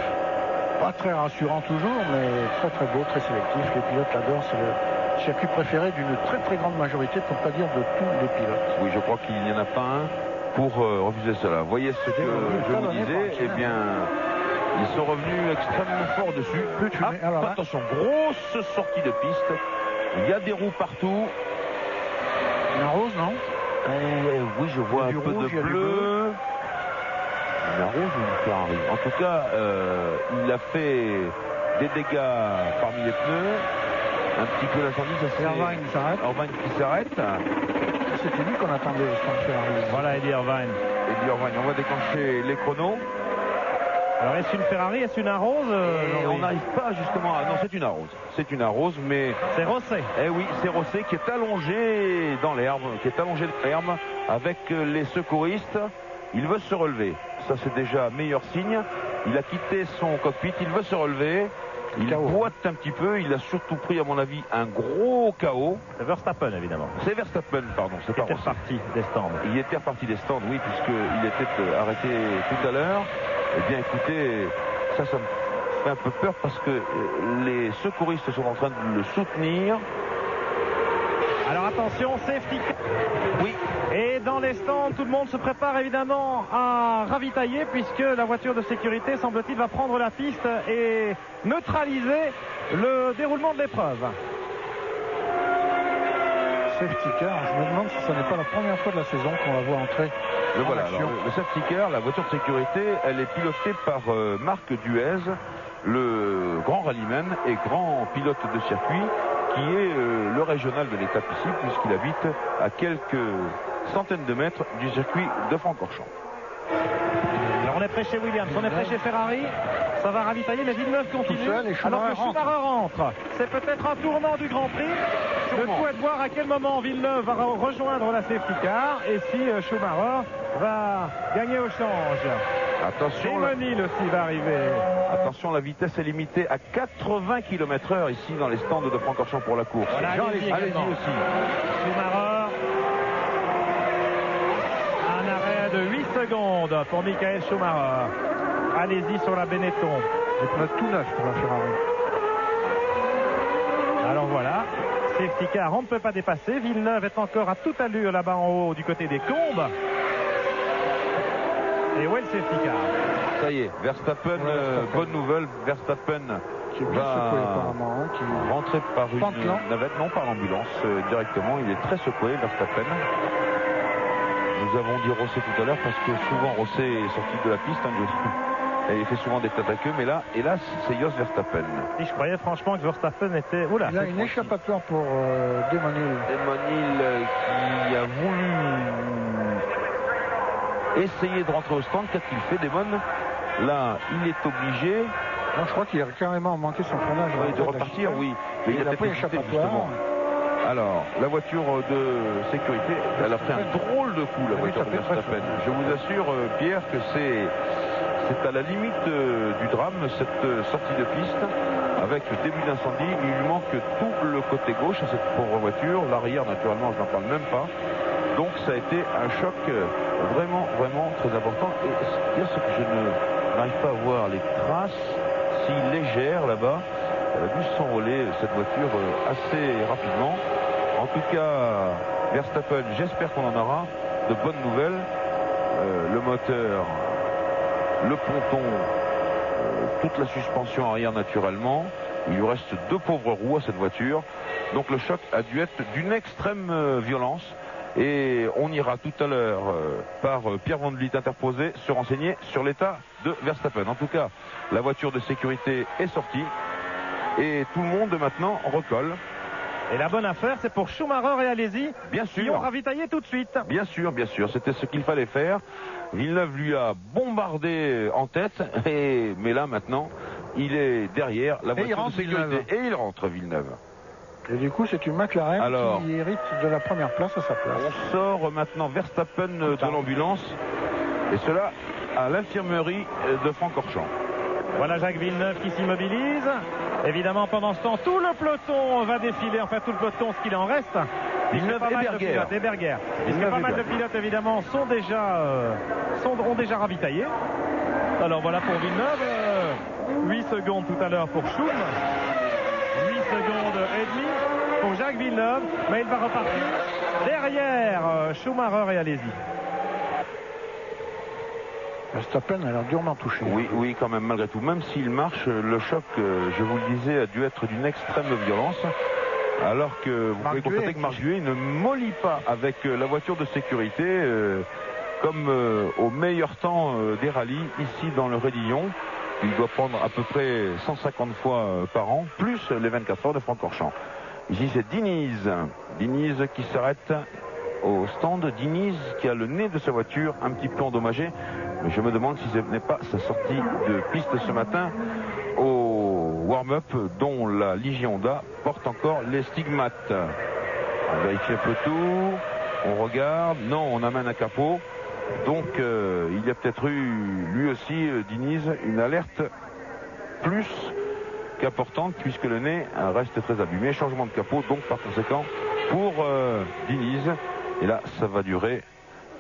pas très rassurant toujours, mais très très beau, très sélectif. Les pilotes l'adorent, c'est le circuit préféré d'une très très grande majorité, pour ne pas dire de tous les pilotes. Oui, je crois qu'il n'y en a pas un pour refuser cela. Voyez ce que je vous disais, eh bien, ils sont revenus extrêmement fort dessus. Alors, attention, grosse sortie de piste. Il y a des roues partout. Une rose, non? Oui, je vois un peu rouge, de bleu. Une rose ou une Ferrari? En tout cas, il a fait des dégâts parmi les pneus. Un petit peu l'incendie, ça c'est Irvine s'arrête. Irvine qui s'arrête. C'était lui qu'on attendait au stand Ferrari. Voilà Eddie Irvine. Eddie Irvine, on va déclencher les chronos. Alors est-ce une Ferrari, est-ce une Arose? On n'arrive pas justement à... Non, c'est une Arose. C'est une Arose, mais... C'est Rosset. Eh oui, c'est Rosset qui est allongé dans l'herbe, avec les secouristes. Il veut se relever. Ça, c'est déjà meilleur signe. Il a quitté son cockpit, il veut se relever. Il boite un petit peu, il a surtout pris, à mon avis, un gros KO. C'est Verstappen, évidemment. C'est Verstappen, pardon. Il était reparti des stands. Il était reparti des stands, oui, puisqu'il était arrêté tout à l'heure. Eh bien, écoutez, ça me fait un peu peur parce que les secouristes sont en train de le soutenir. Alors attention, safety car. Oui. Et dans les stands, tout le monde se prépare évidemment à ravitailler, puisque la voiture de sécurité, semble-t-il, va prendre la piste et neutraliser le déroulement de l'épreuve. safety car. Je me demande si ce n'est pas la première fois de la saison qu'on la voit entrer. Le voilà. Alors, le safety car, la voiture de sécurité, elle est pilotée par Marc Duez, le grand rallyman et grand pilote de circuit, qui est le régional de l'étape ici, puisqu'il habite à quelques centaines de mètres du circuit de Francorchamps. Alors on est près chez Williams, on est près chez Ferrari. Ça va ravitailler, mais Villeneuve continue. Seul, alors que Schumacher rentre. C'est peut-être un tournant du Grand Prix. Le coup est de voir à quel moment Villeneuve va rejoindre la safety car et si Schumacher va gagner au change. Attention, Demonil aussi va arriver. Attention, la vitesse est limitée à 80 km/h ici dans les stands de Francorchamps pour la course. Voilà, allez-y aussi. Schumacher. Un arrêt de 8 secondes pour Michael Schumacher. Allez-y sur la Benetton. Les pneus tout neuf pour la Ferrari. Alors voilà, safety car, on ne peut pas dépasser. Villeneuve est encore à toute allure là-bas en haut du côté des Combes. Et où est le safety car? Ça y est, Verstappen, bonne nouvelle, Verstappen qui est bien secoué apparemment, hein, qui rentrer par une navette, non par l'ambulance directement. Il est très secoué, Verstappen. Nous avons dit Rosset tout à l'heure parce que souvent Rosset est sorti de la piste. Et il fait souvent des têtes à queue, mais là, hélas, c'est Jos Verstappen. Et je croyais franchement que Verstappen était... Oula, il a une échappatoire pour Demonil. Demonil qui a voulu essayer de rentrer au stand. Qu'est-ce qu'il fait, Demon? Là, il est obligé... Non, je crois qu'il a carrément manqué son freinage. Oui, de repartir, oui. Mais il a peut-être hésité, justement. Alors, la voiture de sécurité, elle a pris un drôle de coup, la voiture de Verstappen. Je vous assure, Pierre, que c'est à la limite du drame, cette sortie de piste, avec le début d'incendie. Il lui manque tout le côté gauche à cette pauvre voiture. L'arrière, naturellement, je n'en parle même pas. Donc, ça a été un choc vraiment, vraiment très important. Et ce que je n'arrive pas à voir, les traces si légères là-bas. Elle a dû s'envoler cette voiture assez rapidement. En tout cas, Verstappen, j'espère qu'on en aura de bonnes nouvelles. Le moteur, le ponton, toute la suspension arrière naturellement. Il lui reste 2 pauvres roues à cette voiture. Donc le choc a dû être d'une extrême violence. Et on ira tout à l'heure par Pierre Van Vliet interposé se renseigner sur l'état de Verstappen. En tout cas, la voiture de sécurité est sortie. Et tout le monde maintenant recolle. Et la bonne affaire, c'est pour Schumacher et Alesi, bien sûr, qui ont ravitaillé tout de suite. Bien sûr, c'était ce qu'il fallait faire. Villeneuve lui a bombardé en tête, mais là maintenant, il est derrière la voiture de sécurité. Et il rentre, Villeneuve. Et du coup, c'est une McLaren qui hérite de la première place à sa place. On sort maintenant Verstappen de l'ambulance, et cela à l'infirmerie de Francorchamps. Voilà Jacques Villeneuve qui s'immobilise. Évidemment, pendant ce temps, tout le peloton va défiler, enfin tout le peloton, ce qu'il en reste. Villeneuve et Berger. Puisque pas mal de pilotes, évidemment, ont déjà ravitaillé. Alors voilà pour Villeneuve. 8 secondes tout à l'heure pour Schum. 8 secondes et demie pour Jacques Villeneuve. Mais il va repartir derrière Schumacher et Alesi. Verstappen a l'air durement touché. Oui, quand même, malgré tout. Même s'il marche, le choc, je vous le disais, a dû être d'une extrême violence. Alors que vous pouvez constater que Marc Duet ne mollit pas avec la voiture de sécurité, comme au meilleur temps des rallyes, ici dans le Rédillon. Il doit prendre à peu près 150 fois par an, plus les 24 heures de Francorchamps. Ici, c'est Diniz. Diniz qui s'arrête au stand. Diniz qui a le nez de sa voiture un petit peu endommagé. Mais je me demande si ce n'est pas sa sortie de piste ce matin au warm-up dont la Ligier Honda porte encore les stigmates. On vérifie un peu tout. On regarde. Non, on amène un capot. Donc il y a peut-être eu lui aussi, Diniz, une alerte plus qu'importante puisque le nez reste très abîmé. Changement de capot donc par conséquent pour Diniz. Et là ça va durer,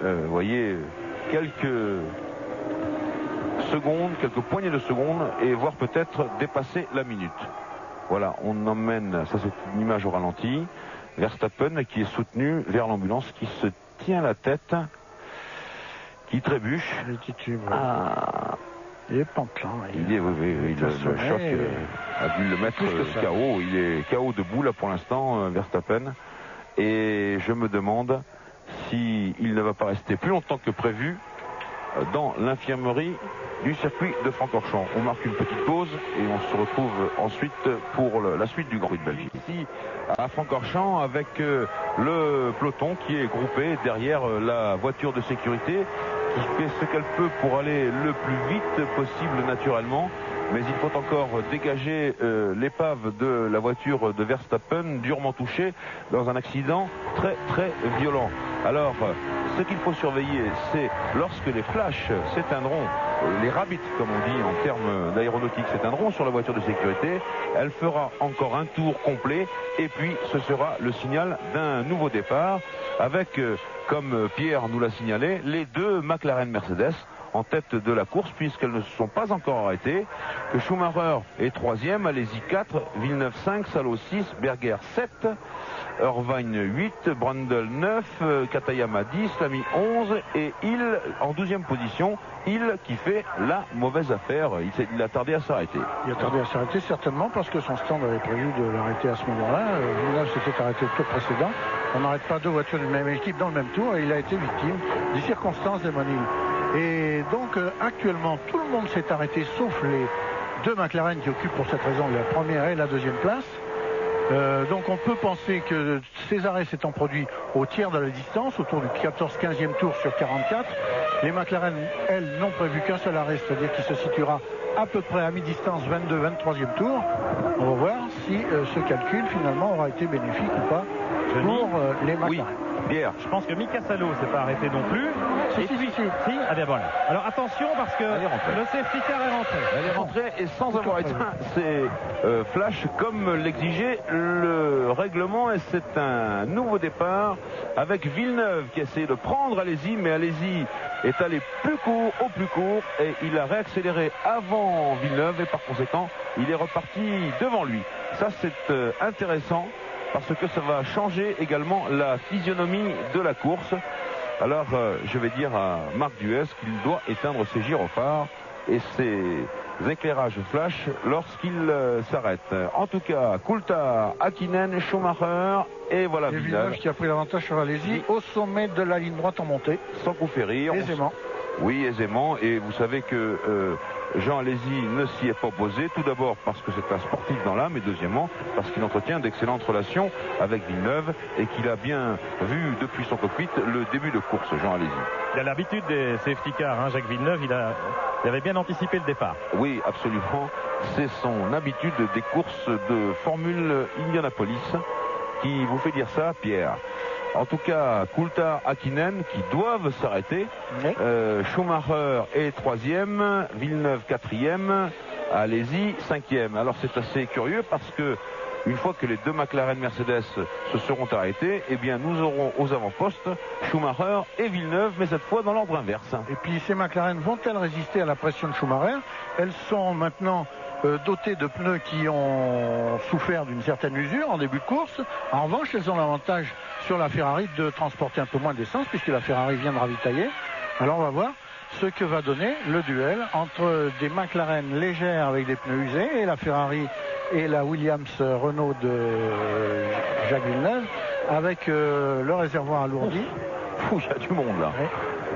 vous voyez, quelques secondes, quelques poignées de secondes et voire peut-être dépasser la minute. Voilà, on emmène, ça c'est une image au ralenti, Verstappen qui est soutenu vers l'ambulance, qui se tient la tête, qui trébuche. Il est pantelant. Le choc a dû le mettre KO. Il est KO debout là pour l'instant, Verstappen. Et je me demande s'il ne va pas rester plus longtemps que prévu dans l'infirmerie du circuit de Francorchamps. On marque une petite pause et on se retrouve ensuite pour la suite du Grand Prix de Belgique. Ici à Francorchamps avec le peloton qui est groupé derrière la voiture de sécurité qui fait ce qu'elle peut pour aller le plus vite possible naturellement. Mais il faut encore dégager l'épave de la voiture de Verstappen, durement touchée dans un accident très très violent. Alors, ce qu'il faut surveiller, c'est lorsque les flashs s'éteindront, les rabbits, comme on dit en termes d'aéronautique, s'éteindront sur la voiture de sécurité, elle fera encore un tour complet et puis ce sera le signal d'un nouveau départ avec, comme Pierre nous l'a signalé, les deux McLaren Mercedes en tête de la course puisqu'elles ne se sont pas encore arrêtées, que Schumacher est 3e, Alesi 4, Villeneuve 5, Salo 6, Berger 7, Irvine 8, Brundle 9, Katayama 10, Lamy 11 et Hill en 12e position. Hill qui fait la mauvaise affaire. Il a tardé à s'arrêter. Il a tardé à s'arrêter certainement parce que son stand avait prévu de l'arrêter à ce moment-là. Villeneuve s'était arrêté le tour précédent. On n'arrête pas deux voitures d'une même équipe dans le même tour et il a été victime des circonstances des Monil. Et donc actuellement tout le monde s'est arrêté sauf les deux McLaren qui occupent pour cette raison la première et la deuxième place. Donc on peut penser que ces arrêts s'étant produits au tiers de la distance, autour du 14-15e tour sur 44. Les McLaren, elles, n'ont prévu qu'un seul arrêt, c'est-à-dire qu'il se situera à peu près à mi-distance, 22-23e tour. On va voir si ce calcul finalement aura été bénéfique ou pas pour les McLaren. Oui. Pierre. Je pense que Mika Salo s'est pas arrêté non plus. Si. Ah bien voilà. Alors attention parce que le safety car est rentré. Elle est rentrée et sans avoir éteint ses flashs comme l'exigeait le règlement. Et c'est un nouveau départ avec Villeneuve qui a essayé de prendre Alesi, mais Alesi est allé plus court, au plus court, et il a réaccéléré avant Villeneuve et par conséquent il est reparti devant lui. Ça c'est intéressant parce que ça va changer également la physionomie de la course. Alors je vais dire à Marc Duez qu'il doit éteindre ses gyrophares et ses éclairages flash lorsqu'il s'arrête. En tout cas, Coulthard, Hakkinen, Schumacher et voilà Villeneuve qui a pris l'avantage sur Alesi au sommet de la ligne droite en montée. Sans coup férir. Aisément. Oui, aisément. Et vous savez que Jean Alesi ne s'y est pas opposé. Tout d'abord parce que c'est un sportif dans l'âme et deuxièmement parce qu'il entretient d'excellentes relations avec Villeneuve et qu'il a bien vu depuis son cockpit le début de course, Jean Alesi. Il a l'habitude des safety cars, hein, Jacques Villeneuve. Il avait bien anticipé le départ. Oui, absolument. C'est son habitude des courses de Formule Indianapolis qui vous fait dire ça, Pierre. En tout cas, Coulthard, Hakkinen qui doivent s'arrêter. Oui. Schumacher est 3e, Villeneuve 4e, Alesi 5e. Alors c'est assez curieux parce que une fois que les deux McLaren Mercedes se seront arrêtés, eh bien nous aurons aux avant-postes Schumacher et Villeneuve, mais cette fois dans l'ordre inverse. Et puis ces McLaren vont-elles résister à la pression de Schumacher? Elles sont maintenant dotées de pneus qui ont souffert d'une certaine usure en début de course. En revanche, elles ont l'avantage sur la Ferrari de transporter un peu moins d'essence puisque la Ferrari vient de ravitailler. Alors on va voir ce que va donner le duel entre des McLaren légères avec des pneus usés et la Ferrari et la Williams Renault de Jacques Villeneuve avec le réservoir alourdi. Il y a du monde là. Oui.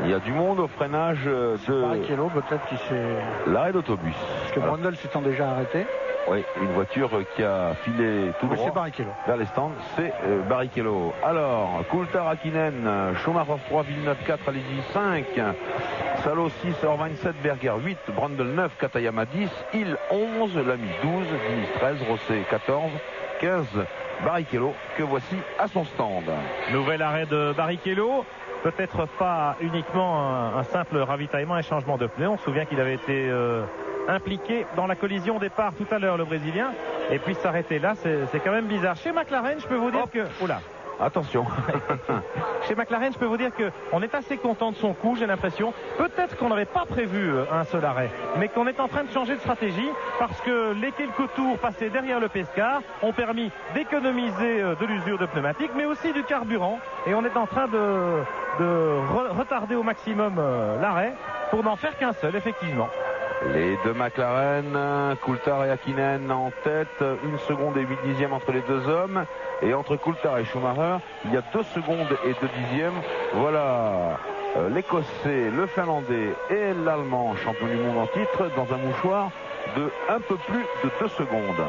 Il y a du monde au freinage de Barrichello peut-être qui s'est... l'arrêt d'autobus. Parce que Brundle s'étant déjà arrêté. Oui, une voiture qui a filé tout droit C'est Barrichello. vers les stands, c'est Barrichello. Alors, Coulthard, Hakkinen, Schumacher 3, Villeneuve 4, Alesi 5, Salo 6, Irvine 7, Berger 8, Brundle 9, Katayama 10, Hill 11, Lamy 12, Diniz 13, Rosset 14, 15, Barrichello, que voici à son stand. Nouvel arrêt de Barrichello. Peut-être pas uniquement un simple ravitaillement et changement de pneus. On se souvient qu'il avait été impliqué dans la collision au départ tout à l'heure, le Brésilien. Et puis s'arrêter là, c'est quand même bizarre. Chez McLaren, je peux vous dire que... Oula. Attention. Chez McLaren, je peux vous dire qu'on est assez content de son coup, j'ai l'impression. Peut-être qu'on n'avait pas prévu un seul arrêt, mais qu'on est en train de changer de stratégie parce que les quelques tours passés derrière le Pescar ont permis d'économiser de l'usure de pneumatique, mais aussi du carburant. Et on est en train de retarder au maximum l'arrêt pour n'en faire qu'un seul, effectivement. Les deux McLaren, Coulthard et Häkkinen en tête, 1 seconde et 8 dixièmes entre les deux hommes. Et entre Coulthard et Schumacher, il y a 2 secondes et 2 dixièmes. Voilà l'Écossais, le Finlandais et l'Allemand, champion du monde en titre, dans un mouchoir de un peu plus de 2 secondes.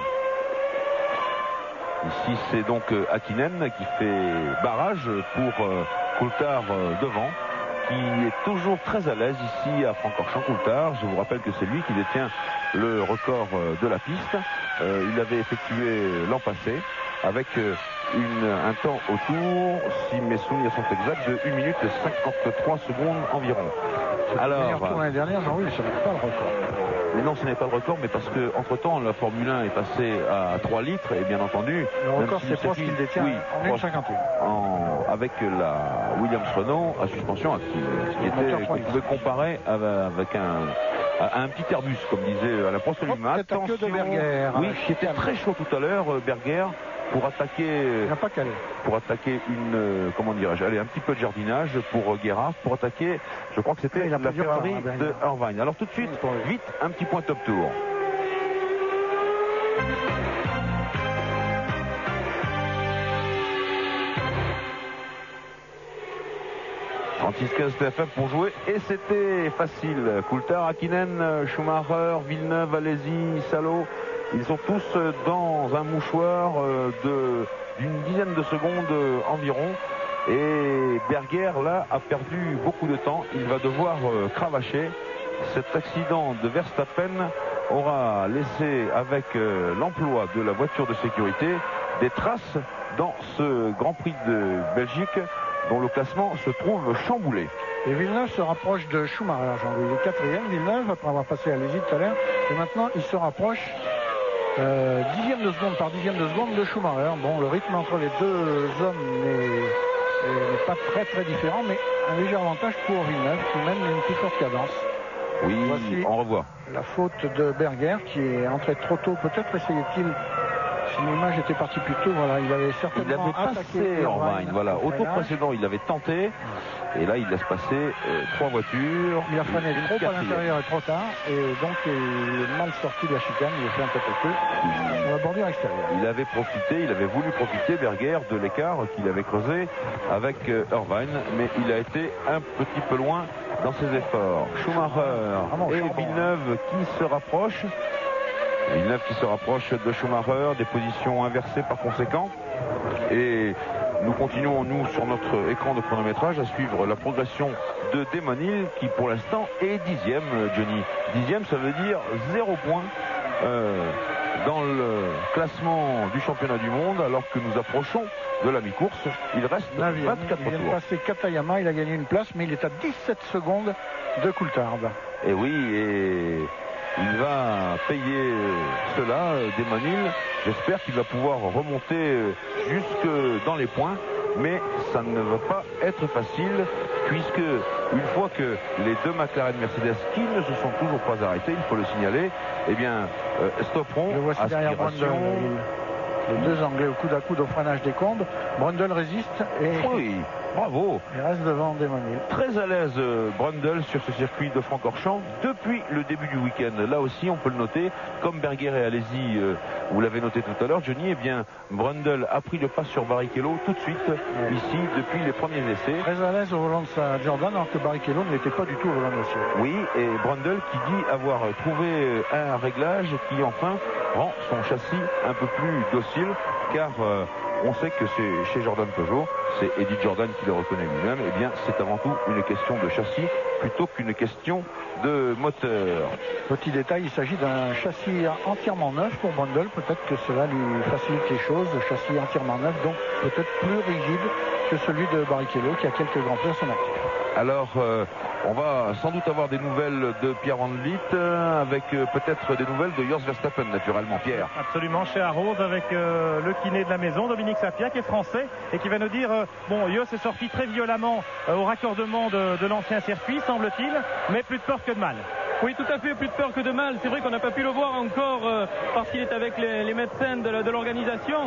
Ici, c'est donc Häkkinen qui fait barrage pour Coulthard devant, qui est toujours très à l'aise ici à Francorchamps. Coulthard, je vous rappelle que c'est lui qui détient le record de la piste. Il l'avait effectué l'an passé avec un temps autour, si mes souvenirs sont exacts, de 1 minute et 53 secondes environ. Alors, l'année dernière, Jean-Louis, ce n'est pas le record. Mais non, ce n'est pas le record, mais parce que entre temps la Formule 1 est passée à 3 litres et bien entendu le record c'est Prost qui le détient en 1,51 avec la Williams Renault à suspension active, ce qu'on pouvait comparer avec un petit Airbus, comme disait Alain Prost. Attention de Berger, oui, qui était très chaud tout à l'heure, Berger, pour attaquer une, comment dirais-je, allez, un petit peu de jardinage pour Gerhardt, pour attaquer, je crois que c'était la Ferrari de Irvine. Alors tout de suite, vite, un petit point top tour. TFF pour jouer et c'était facile. Coulthard, Häkkinen, Schumacher, Villeneuve, Alesi, Salo, ils sont tous dans un mouchoir d'une dizaine de secondes environ. Et Berger là a perdu beaucoup de temps. Il va devoir cravacher. Cet accident de Verstappen aura laissé, avec l'emploi de la voiture de sécurité, des traces dans ce Grand Prix de Belgique dont le classement se trouve chamboulé. Et Villeneuve se rapproche de Schumacher, Jean-Louis. Il est 4e, Villeneuve, après avoir passé à Alesi tout à l'heure. Et maintenant, il se rapproche dixième de seconde par dixième de seconde de Schumacher. Bon, le rythme entre les deux hommes n'est pas très très différent, mais un léger avantage pour Villeneuve qui mène une plus forte cadence. Oui, voici on revoit la faute de Berger qui est entré trop tôt. Peut-être essayait-il, si l'image était partie plus tôt, voilà, il avait certainement passé Irvine. Voilà, au tour précédent, il avait tenté. Et là, il laisse passer 3 voitures. Il a freiné trop à l'intérieur et trop tard. Et donc, il est mal sorti de la chicane. Il a fait un peu de queue sur la bordure extérieure. Il avait voulu profiter, Berger, de l'écart qu'il avait creusé avec Irvine. Mais il a été un petit peu loin dans ses efforts. Schumacher et Villeneuve qui se rapprochent. Villeneuve qui se rapproche de Schumacher, des positions inversées par conséquent. Et nous continuons, nous, sur notre écran de chronométrage, à suivre la progression de Damon Hill, qui pour l'instant est 10e, Johnny. 10e, ça veut dire 0 point dans le classement du championnat du monde, alors que nous approchons de la mi-course. Il reste 24 tours. Il vient de passer Katayama, il a gagné une place, mais il est à 17 secondes de Coulthard. Et oui, et il va payer cela, Damon Hill. J'espère qu'il va pouvoir remonter jusque dans les points, mais ça ne va pas être facile, puisque une fois que les deux McLaren Mercedes, qui ne se sont toujours pas arrêtés, il faut le signaler, eh bien, stopperont. Le voici derrière Brundle. Les deux Anglais au coude à coude au freinage des combes. Brundle résiste et... Oui, bravo. Il reste devant Damon Hill. Très à l'aise Brundle sur ce circuit de Francorchamps depuis le début du week-end. Là aussi, on peut le noter, comme Berger et Alesi, vous l'avez noté tout à l'heure, Johnny, eh bien, Brundle a pris le pas sur Barrichello tout de suite, ici, depuis les premiers essais. Très à l'aise au volant de sa Jordan, alors que Barrichello ne l'était pas du tout au volant de monsieur. Oui, et Brundle qui dit avoir trouvé un réglage qui, enfin, rend son châssis un peu plus docile, car on sait que c'est chez Jordan Peugeot, c'est Eddie Jordan qui le reconnaît lui-même, eh bien c'est avant tout une question de châssis plutôt qu'une question de moteur. Petit détail, il s'agit d'un châssis entièrement neuf pour Brundle, peut-être que cela lui facilite les choses, le châssis entièrement neuf, donc peut-être plus rigide que celui de Barrichello qui a quelques grands prix à son actif. Alors, on va sans doute avoir des nouvelles de Pierre Van Vliet, avec peut-être des nouvelles de Jos Verstappen, naturellement, Pierre. Absolument, chez Arrows, avec le kiné de la maison, Dominique Sapia, qui est français, et qui va nous dire, bon, Jos est sorti très violemment au raccordement de l'ancien circuit, semble-t-il, mais plus de peur que de mal. Oui, tout à fait, plus de peur que de mal. C'est vrai qu'on n'a pas pu le voir encore parce qu'il est avec les médecins de l'organisation.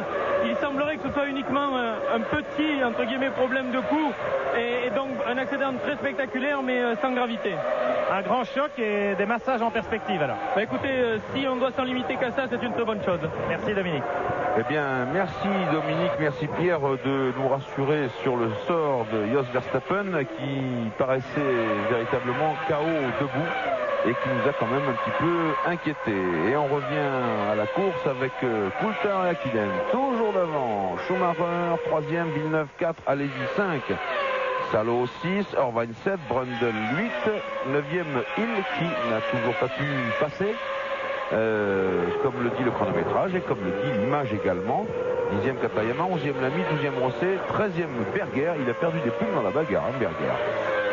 Il semblerait que ce soit uniquement un petit, entre guillemets, problème de cou et donc un accident très spectaculaire mais sans gravité. Un grand choc et des massages en perspective alors. Bah, écoutez, si on doit s'en limiter qu'à ça, c'est une très bonne chose. Merci Dominique. Eh bien, merci Dominique, merci Pierre de nous rassurer sur le sort de Jos Verstappen qui paraissait véritablement KO debout et qui nous a quand même un petit peu inquiétés. Et on revient à la course avec Coulthard et Hakkinen. Toujours devant, Schumacher 3e, Villeneuve 4, Alesi 5. Salo 6, Irvine 7, Brundle 8, 9e Hill qui n'a toujours pas pu passer. Comme le dit le chronométrage et comme le dit l'image également. 10e Katayama, 11e Lamy, 12e Rosset, 13e Berger. Il a perdu des plumes dans la bagarre, hein, Berger.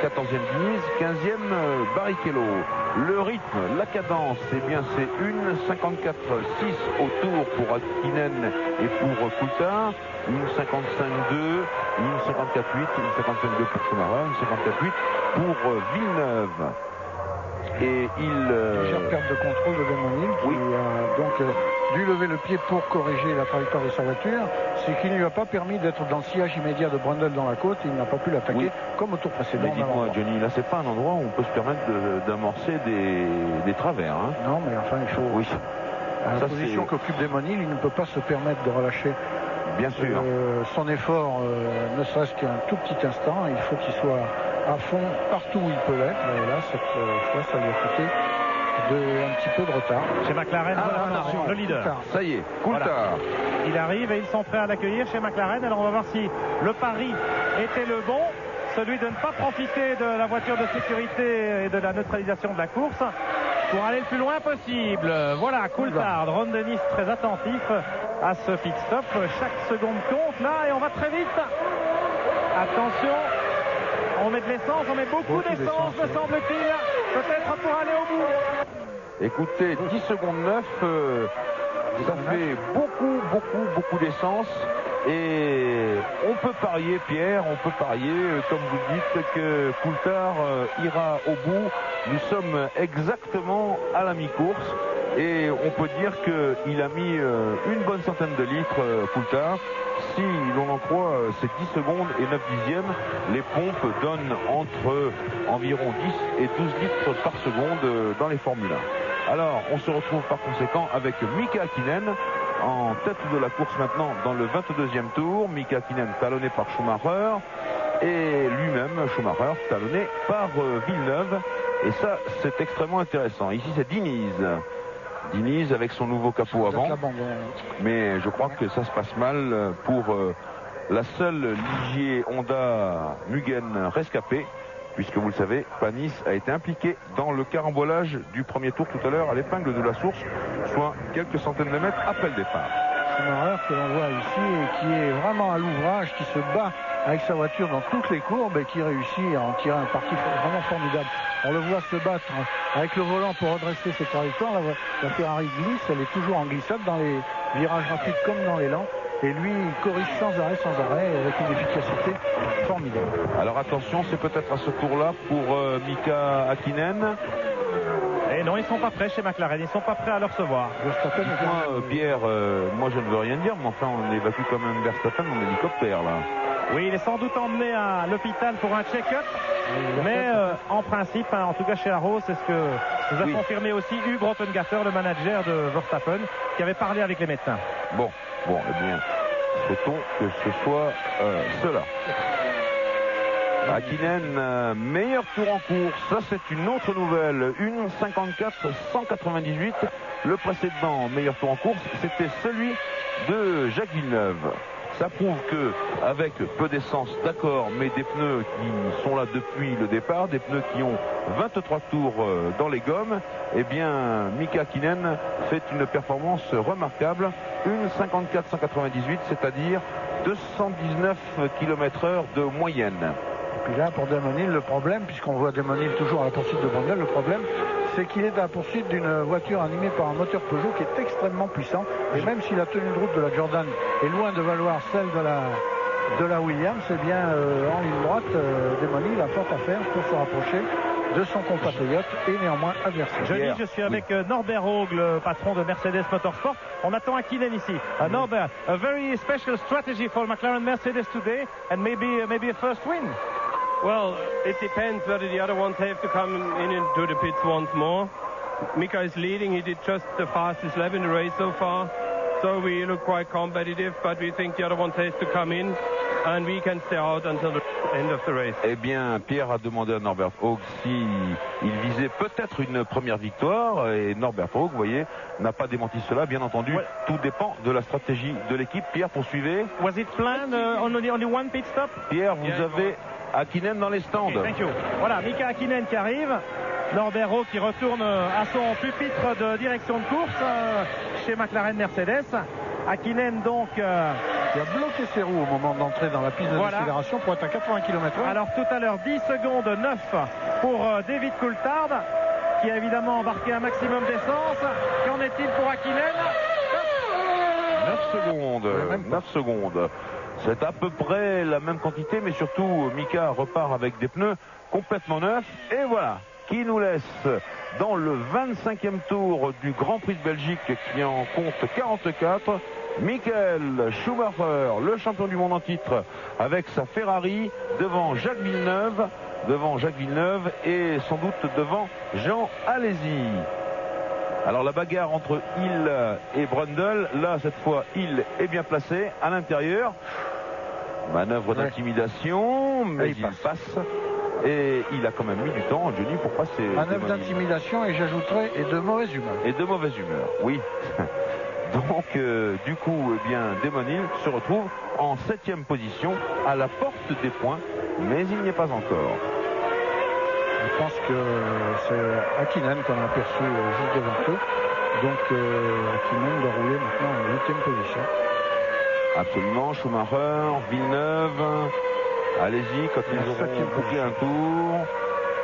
14e Diniz, 15e Barrichello. Le rythme, la cadence, eh bien c'est une 54-6 au tour pour Hakkinen et pour Coulthard, une 55-2, une 54-8, une 55-2 pour Schumacher, une 54-8 pour Villeneuve. Et légère perte de contrôle de Demesnil qui a donc dû lever le pied pour corriger la trajectoire de sa voiture, ce qui ne lui a pas permis d'être dans le sillage immédiat de Brundle dans la côte. Il n'a pas pu l'attaquer comme au tour précédent. Mais dites-moi Johnny, là c'est pas un endroit où on peut se permettre d'amorcer des travers. Hein. Non, mais enfin il faut... Oui. À la position qu'occupe Demesnil, il ne peut pas se permettre de relâcher bien sûr son effort, ne serait-ce qu'un tout petit instant. Il faut qu'il soit à fond partout où il peut l'être. Et là, cette fois, ça lui a coûté un petit peu de retard. Chez McLaren, attention, le leader. Ça y est, Coulthard. Voilà. Il arrive et ils sont prêts à l'accueillir chez McLaren. Alors on va voir si le pari était le bon, celui de ne pas profiter de la voiture de sécurité et de la neutralisation de la course pour aller le plus loin possible. Voilà, Coulthard, Ron Dennis très attentif à ce pit stop. Chaque seconde compte là et on va très vite. Attention. On met de l'essence, on met beaucoup d'essence, me semble-t-il, peut-être pour aller au bout. Écoutez, 10 secondes 9, ça fait beaucoup d'essence. Et on peut parier, Pierre, on peut parier, comme vous dites, que Coulthard ira au bout. Nous sommes exactement à la mi-course. Et on peut dire qu'il a mis une bonne centaine de litres, Coulthard. Si l'on en croit ces 10 secondes et 9 dixièmes, les pompes donnent entre environ 10 et 12 litres par seconde dans les Formule 1. Alors, on se retrouve par conséquent avec Mika Hakkinen en tête de la course maintenant dans le 22e tour. Mika Hakkinen talonné par Schumacher et lui-même, Schumacher, talonné par Villeneuve. Et ça, c'est extrêmement intéressant. Ici, c'est Diniz avec son nouveau capot avant, mais je crois que ça se passe mal pour la seule Ligier Honda Mugen rescapée, puisque vous le savez, Panis a été impliqué dans le carambolage du premier tour tout à l'heure à l'épingle de la source, soit quelques centaines de mètres après le départ. Schumacher que l'on voit ici et qui est vraiment à l'ouvrage, qui se bat avec sa voiture dans toutes les courbes et qui réussit à en tirer un parti vraiment formidable. On le voit se battre avec le volant pour redresser ses trajectoires. La Ferrari glisse, elle est toujours en glissade dans les virages rapides comme dans les lents. Et lui, il corrige sans arrêt, avec une efficacité formidable. Alors attention, c'est peut-être à ce tour-là pour Mika Hakkinen. Et non, ils ne sont pas prêts chez McLaren, ils ne sont pas prêts à le recevoir. Dites-moi, Pierre, moi je ne veux rien dire, mais enfin on évacue quand même Verstappen en hélicoptère là. Oui, il est sans doute emmené à l'hôpital pour un check-up, mais en principe, hein, en tout cas chez Arrow, c'est ce que nous a confirmé aussi Hugues Rottengatter, le manager de Verstappen, qui avait parlé avec les médecins. Bon, eh bien, souhaitons que ce soit cela. Hakkinen, meilleur tour en course, ça c'est une autre nouvelle, une 54-198, le précédent meilleur tour en course, c'était celui de Jacques Villeneuve. Ça prouve que avec peu d'essence, d'accord, mais des pneus qui sont là depuis le départ, des pneus qui ont 23 tours dans les gommes, eh bien Mika Hakkinen fait une performance remarquable, une 54-198, c'est-à-dire 219 km/h de moyenne. Et puis là, pour Demesnil, le problème, puisqu'on voit Demesnil toujours à la poursuite de Brundle, le problème, c'est qu'il est à la poursuite d'une voiture animée par un moteur Peugeot qui est extrêmement puissant. Et même si la tenue de route de la Jordan est loin de valoir celle de la Williams, eh bien, en ligne droite, Demesnil a fort à faire pour se rapprocher de son compatriote et néanmoins adversaire. Je suis avec Norbert Haug, le patron de Mercedes Motorsport. On attend Hakkinen ici. Norbert, a very special strategy for McLaren Mercedes today and maybe a first win. Well, it depends whether the other ones have to come in into the pits once more. Mika is leading. He did just the fastest lap in the race so far. So we look quite competitive, but we think the other ones have to come in and we can stay out until the end of the race. Eh bien, Pierre a demandé à Norbert Haug s'il visait peut-être une première victoire et Norbert Haug, vous voyez, n'a pas démenti cela. Bien entendu, tout dépend de la stratégie de l'équipe. Pierre, poursuivez. Was it planned only one pit stop? Pierre, vous avez Hakkinen dans les stands. Okay, thank you. Voilà, Mika Hakkinen qui arrive. Norbert Haug qui retourne à son pupitre de direction de course chez McLaren Mercedes. Hakkinen donc qui a bloqué ses roues au moment d'entrer dans la piste de décélération pour être à 80 km/h. Alors tout à l'heure 10 secondes 9 pour David Coulthard qui a évidemment embarqué un maximum d'essence. Qu'en est-il pour Hakkinen? 9 secondes. C'est à peu près la même quantité, mais surtout Mika repart avec des pneus complètement neufs. Et voilà, qui nous laisse dans le 25e tour du Grand Prix de Belgique qui en compte 44. Michael Schumacher, le champion du monde en titre, avec sa Ferrari devant Jacques Villeneuve et sans doute devant Jean Alesi. Alors la bagarre entre Hill et Brundle, là cette fois Hill est bien placé à l'intérieur. Manœuvre d'intimidation, mais il passe. Et il a quand même mis du temps, Johnny, pour passer. Manœuvre d'intimidation et j'ajouterais et de mauvaise humeur. Oui. Donc du coup, eh bien, Damon Hill se retrouve en 7e position à la porte des points, mais il n'y est pas encore. Je pense que c'est Hakkinen qu'on a aperçu juste devant eux. Donc Hakkinen doit rouler maintenant en 8e position. Absolument, Schumacher, Villeneuve, allez-y quand ils auront bouclé un tour.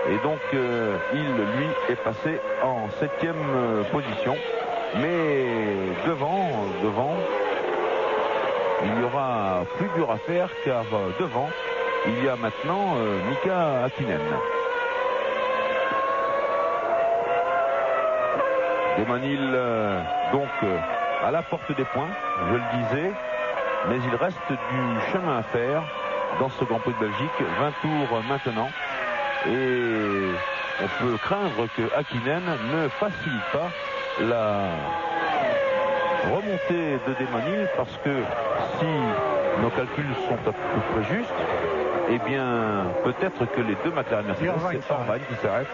Et donc Hill, lui, est passé en 7e position. Mais devant, il y aura plus dur à faire car devant, il y a maintenant Mika Hakkinen. Damon Hill donc à la porte des points, je le disais, mais il reste du chemin à faire dans ce Grand Prix de Belgique, 20 tours maintenant, et on peut craindre que Hakkinen ne facilite pas la remontée de Damon Hill, parce que si nos calculs sont à peu près justes, eh bien peut-être que les deux McLaren Mercedes, c'est Irvine qui s'arrête.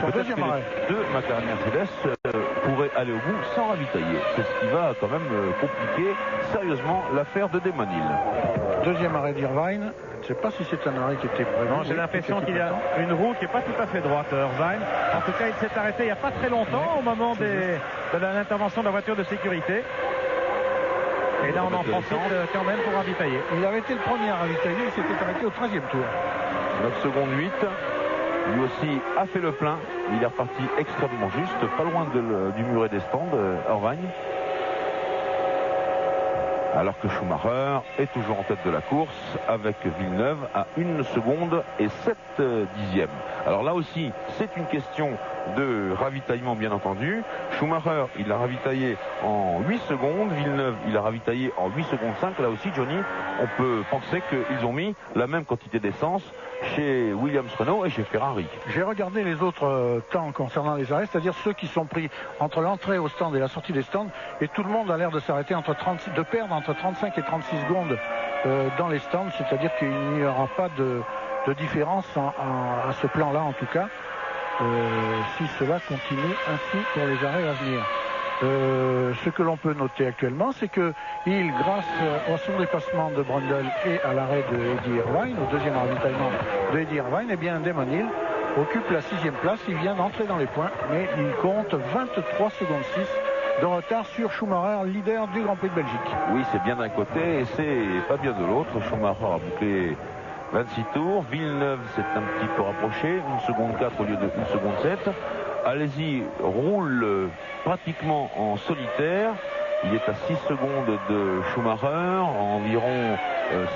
Peut-être que les deux McLaren Mercedes pourraient aller au bout sans ravitailler. C'est ce qui va quand même compliquer sérieusement l'affaire de Damon Hill. Deuxième arrêt d'Irvine. Je ne sais pas si c'est un arrêt qui était prévu. Non, j'ai l'impression qu'il y a une roue qui n'est pas tout à fait droite, Irvine. En tout cas, il s'est arrêté il n'y a pas très longtemps au moment de l'intervention de la voiture de sécurité. Et là, on en profite quand même pour ravitailler. Il avait été le premier à ravitailler, il s'était arrêté au 13e tour. 9 secondes 8. Lui aussi a fait le plein. Il est reparti extrêmement juste, pas loin du muret des stands, Irvine. Alors que Schumacher est toujours en tête de la course avec Villeneuve à 1 seconde et 7 dixièmes. Alors là aussi, c'est une question de ravitaillement, bien entendu. Schumacher, il a ravitaillé en 8 secondes. Villeneuve, il a ravitaillé en 8 secondes 5. Là aussi, Johnny, on peut penser qu'ils ont mis la même quantité d'essence chez Williams-Renault et chez Ferrari. J'ai regardé les autres temps concernant les arrêts, c'est-à-dire ceux qui sont pris entre l'entrée au stand et la sortie des stands, et tout le monde a l'air de s'arrêter de perdre entre 35 et 36 secondes dans les stands, c'est-à-dire qu'il n'y aura pas de différence à ce plan-là en tout cas, si cela continue ainsi pour les arrêts à venir. Ce que l'on peut noter actuellement, c'est que il, grâce au son dépassement de Brundle et à l'arrêt de Eddie Irvine, au deuxième ravitaillement de Eddie Irvine, eh bien Damon Hill occupe la 6e place. Il vient d'entrer dans les points, mais il compte 23 secondes 6 de retard sur Schumacher, leader du Grand Prix de Belgique. Oui, c'est bien d'un côté et c'est pas bien de l'autre. Schumacher a bouclé 26 tours. Villeneuve s'est un petit peu rapproché, 1 seconde 4 au lieu de 1 seconde 7. Alesi roule pratiquement en solitaire Il est à 6 secondes de Schumacher, environ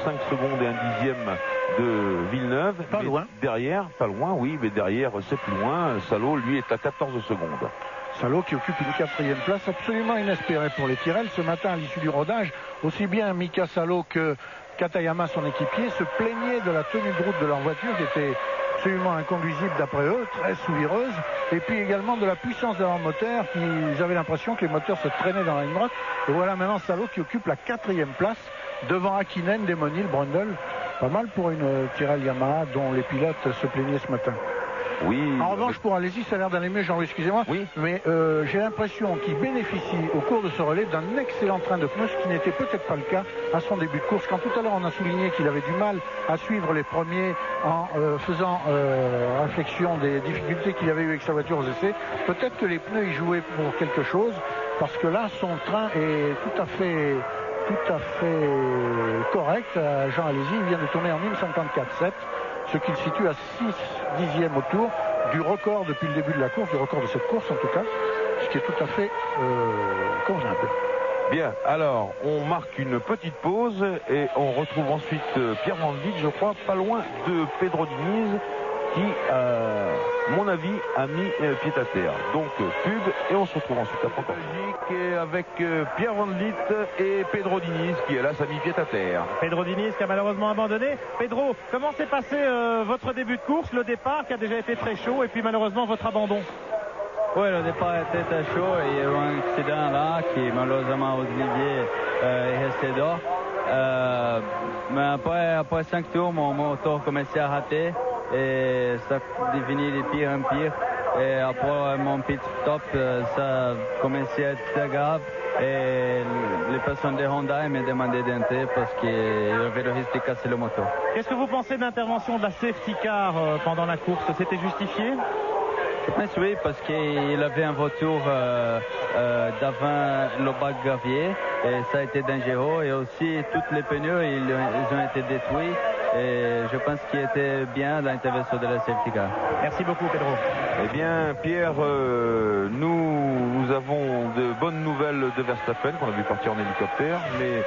5 secondes et un dixième de Villeneuve. Pas loin. Derrière, pas loin, oui, mais derrière, c'est plus loin. Salot, lui, est à 14 secondes. Salot qui occupe une 4e place absolument inespérée pour les Tyrrell. Ce matin, à l'issue du rodage, aussi bien Mika Salo que Katayama, son équipier, se plaignaient de la tenue de route de leur voiture qui était absolument inconduisible d'après eux, très souvireuse, et puis également de la puissance de leur moteur, qu'ils avaient l'impression que les moteurs se traînaient dans la ligne droite. Et voilà maintenant Salot qui occupe la 4e place devant Hakkinen, Demonil, Brundle. Pas mal pour une Tyrrell Yamaha dont les pilotes se plaignaient ce matin. Oui. En revanche, pour Alesi, ça a l'air d'aller mieux, Jean-Louis, excusez-moi. Oui. Mais j'ai l'impression qu'il bénéficie au cours de ce relais d'un excellent train de pneus, ce qui n'était peut-être pas le cas à son début de course. Quand tout à l'heure on a souligné qu'il avait du mal à suivre les premiers en faisant réflexion des difficultés qu'il avait eu avec sa voiture aux essais, peut-être que les pneus y jouaient pour quelque chose, parce que là son train est tout à fait correct. Jean Alesi, il vient de tourner en 1,54,7, ce qui le situe à 6 dixièmes au tour du record depuis le début de la course, du record de cette course en tout cas, ce qui est tout à fait convenable. Bien, alors on marque une petite pause et on retrouve ensuite Pierre Van Vliet, je crois, pas loin de Pedro Diniz, qui, à mon avis, a mis pied à terre. Donc pub, et on se retrouve ensuite à Belgique avec Pierre Van Vliet et Pedro Diniz qui, hélas, a mis pied à terre. Pedro Diniz qui a malheureusement abandonné. Pedro, comment s'est passé votre début de course, le départ qui a déjà été très chaud, et puis malheureusement votre abandon? Oui, le départ était très chaud. Il y a eu un accident là qui malheureusement Olivier est resté dehors. Mais après 5 tours, mon moteur commençait à rater et ça devenait de pire en pire. Et après mon pit stop, ça commençait à être très grave. Et les personnes de Honda m'ont demandé d'entrer parce qu'il y avait le risque de casser le moteur. Qu'est-ce que vous pensez de l'intervention de la safety car pendant la course? C'était justifié? Je pense oui, parce qu'il avait une voiture d'avant le bac gravier et ça a été dangereux. Et aussi, tous les pneus ils ont été détruits. Et je pense qu'il était bien l'intervention de la safety car. Merci beaucoup, Pedro. Eh bien, Pierre, nous avons de bonnes nouvelles de Verstappen, qu'on a vu partir en hélicoptère, mais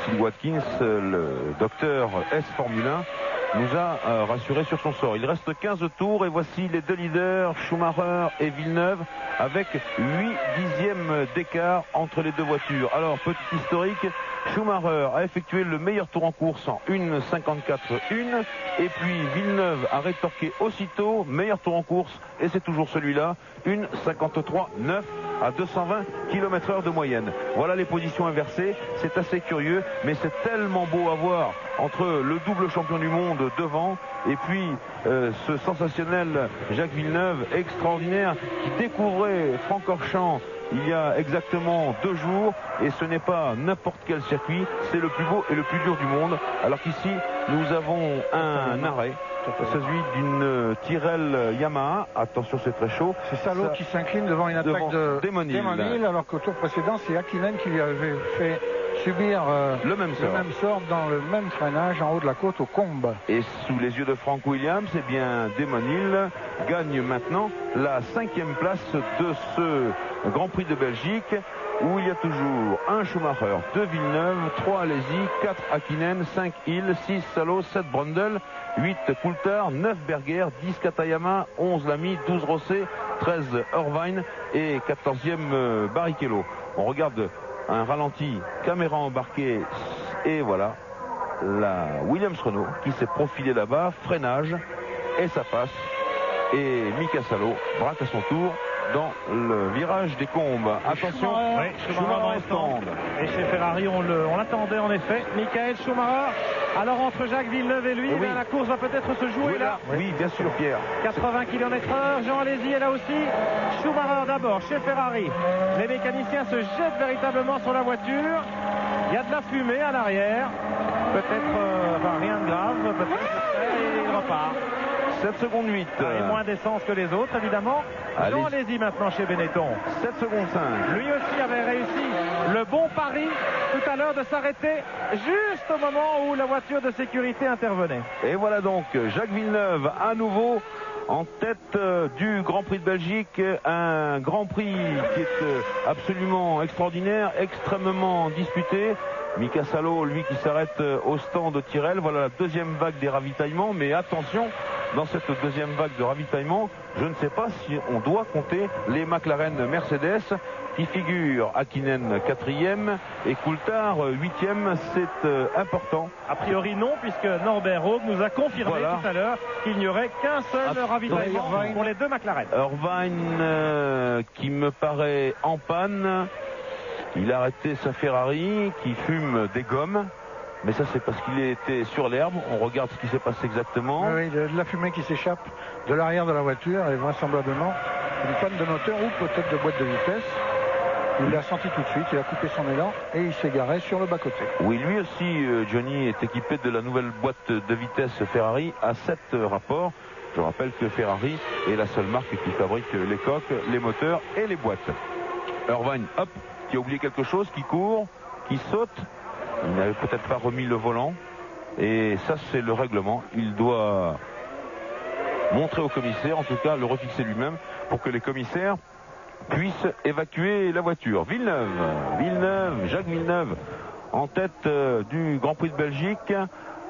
Sid Watkins, le docteur S Formule 1, nous a rassuré sur son sort. Il reste 15 tours et voici les deux leaders, Schumacher et Villeneuve, avec 8 dixièmes d'écart entre les deux voitures. Alors, petit historique, Schumacher a effectué le meilleur tour en course en 1,54,1 et puis Villeneuve a rétorqué aussitôt, meilleur tour en course, et c'est toujours celui-là, 1,53,9 à 220 km/h de moyenne. Voilà les positions inversées, c'est assez curieux, mais c'est tellement beau à voir entre le double champion du monde devant et puis ce sensationnel Jacques Villeneuve, extraordinaire, qui découvrait Francorchamps il y a exactement 2 jours, et ce n'est pas n'importe quel circuit, c'est le plus beau et le plus dur du monde, alors qu'ici nous avons un arrêt. C'est celui d'une Tyrrell Yamaha. Attention, c'est très chaud. C'est Salot qui s'incline devant une attaque de Demonil, alors qu'au tour précédent, c'est Hakkinen qui lui avait fait subir le même sort dans le même freinage en haut de la côte au Combe. Et sous les yeux de Frank Williams, eh bien, Demonil gagne maintenant la 5e place de ce Grand Prix de Belgique, où il y a toujours un Schumacher, 2 Villeneuve, 3 Alesi, 4 Hakkinen, 5 Hill, 6 Salot, 7 Brundle, 8 Coulthard, 9 Berger, 10 Katayama, 11 Lamy, 12 Rosset, 13 Irvine et 14e Barrichello. On regarde un ralenti, caméra embarquée, et voilà la Williams Renault qui s'est profilée là-bas, freinage, et ça passe. Et Mika Salo braque à son tour dans le virage des Combes. Attention, Schumacher stand. Et chez Ferrari, on l'attendait en effet. Michael Schumacher. Alors entre Jacques Villeneuve et lui, oui. La course va peut-être se jouer là. Oui, bien sûr, Pierre. 80 km/h. Jean Alesi est là aussi. Schumacher d'abord chez Ferrari. Les mécaniciens se jettent véritablement sur la voiture. Il y a de la fumée à l'arrière. Peut-être rien de grave. Peut-être et il repart. 7 secondes 8. Et moins d'essence que les autres, évidemment. Jean Alesi maintenant chez Benetton. 7 secondes 5. Lui aussi avait réussi le bon pari tout à l'heure de s'arrêter juste au moment où la voiture de sécurité intervenait. Et voilà donc Jacques Villeneuve à nouveau En tête du Grand Prix de Belgique, un Grand Prix qui est absolument extraordinaire, extrêmement disputé. Mika Salo, lui, qui s'arrête au stand de Tyrrell. Voilà la deuxième vague des ravitaillements, mais attention, dans cette deuxième vague de ravitaillement, je ne sais pas si on doit compter les McLaren Mercedes qui figurent Hakkinen 4e et Coulthard 8e. C'est important. A priori non, puisque Norbert Haug nous a confirmé tout à l'heure qu'il n'y aurait qu'un seul ravitaillement pour les deux McLaren. Irvine qui me paraît en panne. Il a arrêté sa Ferrari qui fume des gommes. Mais ça, c'est parce qu'il était sur l'herbe. On regarde ce qui s'est passé exactement. Oui, de la fumée qui s'échappe de l'arrière de la voiture et vraisemblablement une panne de moteur ou peut-être de boîte de vitesse. Il l'a senti tout de suite, il a coupé son élan et il s'est garé sur le bas-côté. Oui, lui aussi, Johnny, est équipé de la nouvelle boîte de vitesse Ferrari à 7 rapports. Je rappelle que Ferrari est la seule marque qui fabrique les coques, les moteurs et les boîtes. Irvine, hop, qui a oublié quelque chose, qui court, qui saute. Il n'avait peut-être pas remis le volant. Et ça, c'est le règlement. Il doit montrer au commissaire, en tout cas le refixer lui-même, pour que les commissaires puissent évacuer la voiture. Jacques Villeneuve, en tête du Grand Prix de Belgique,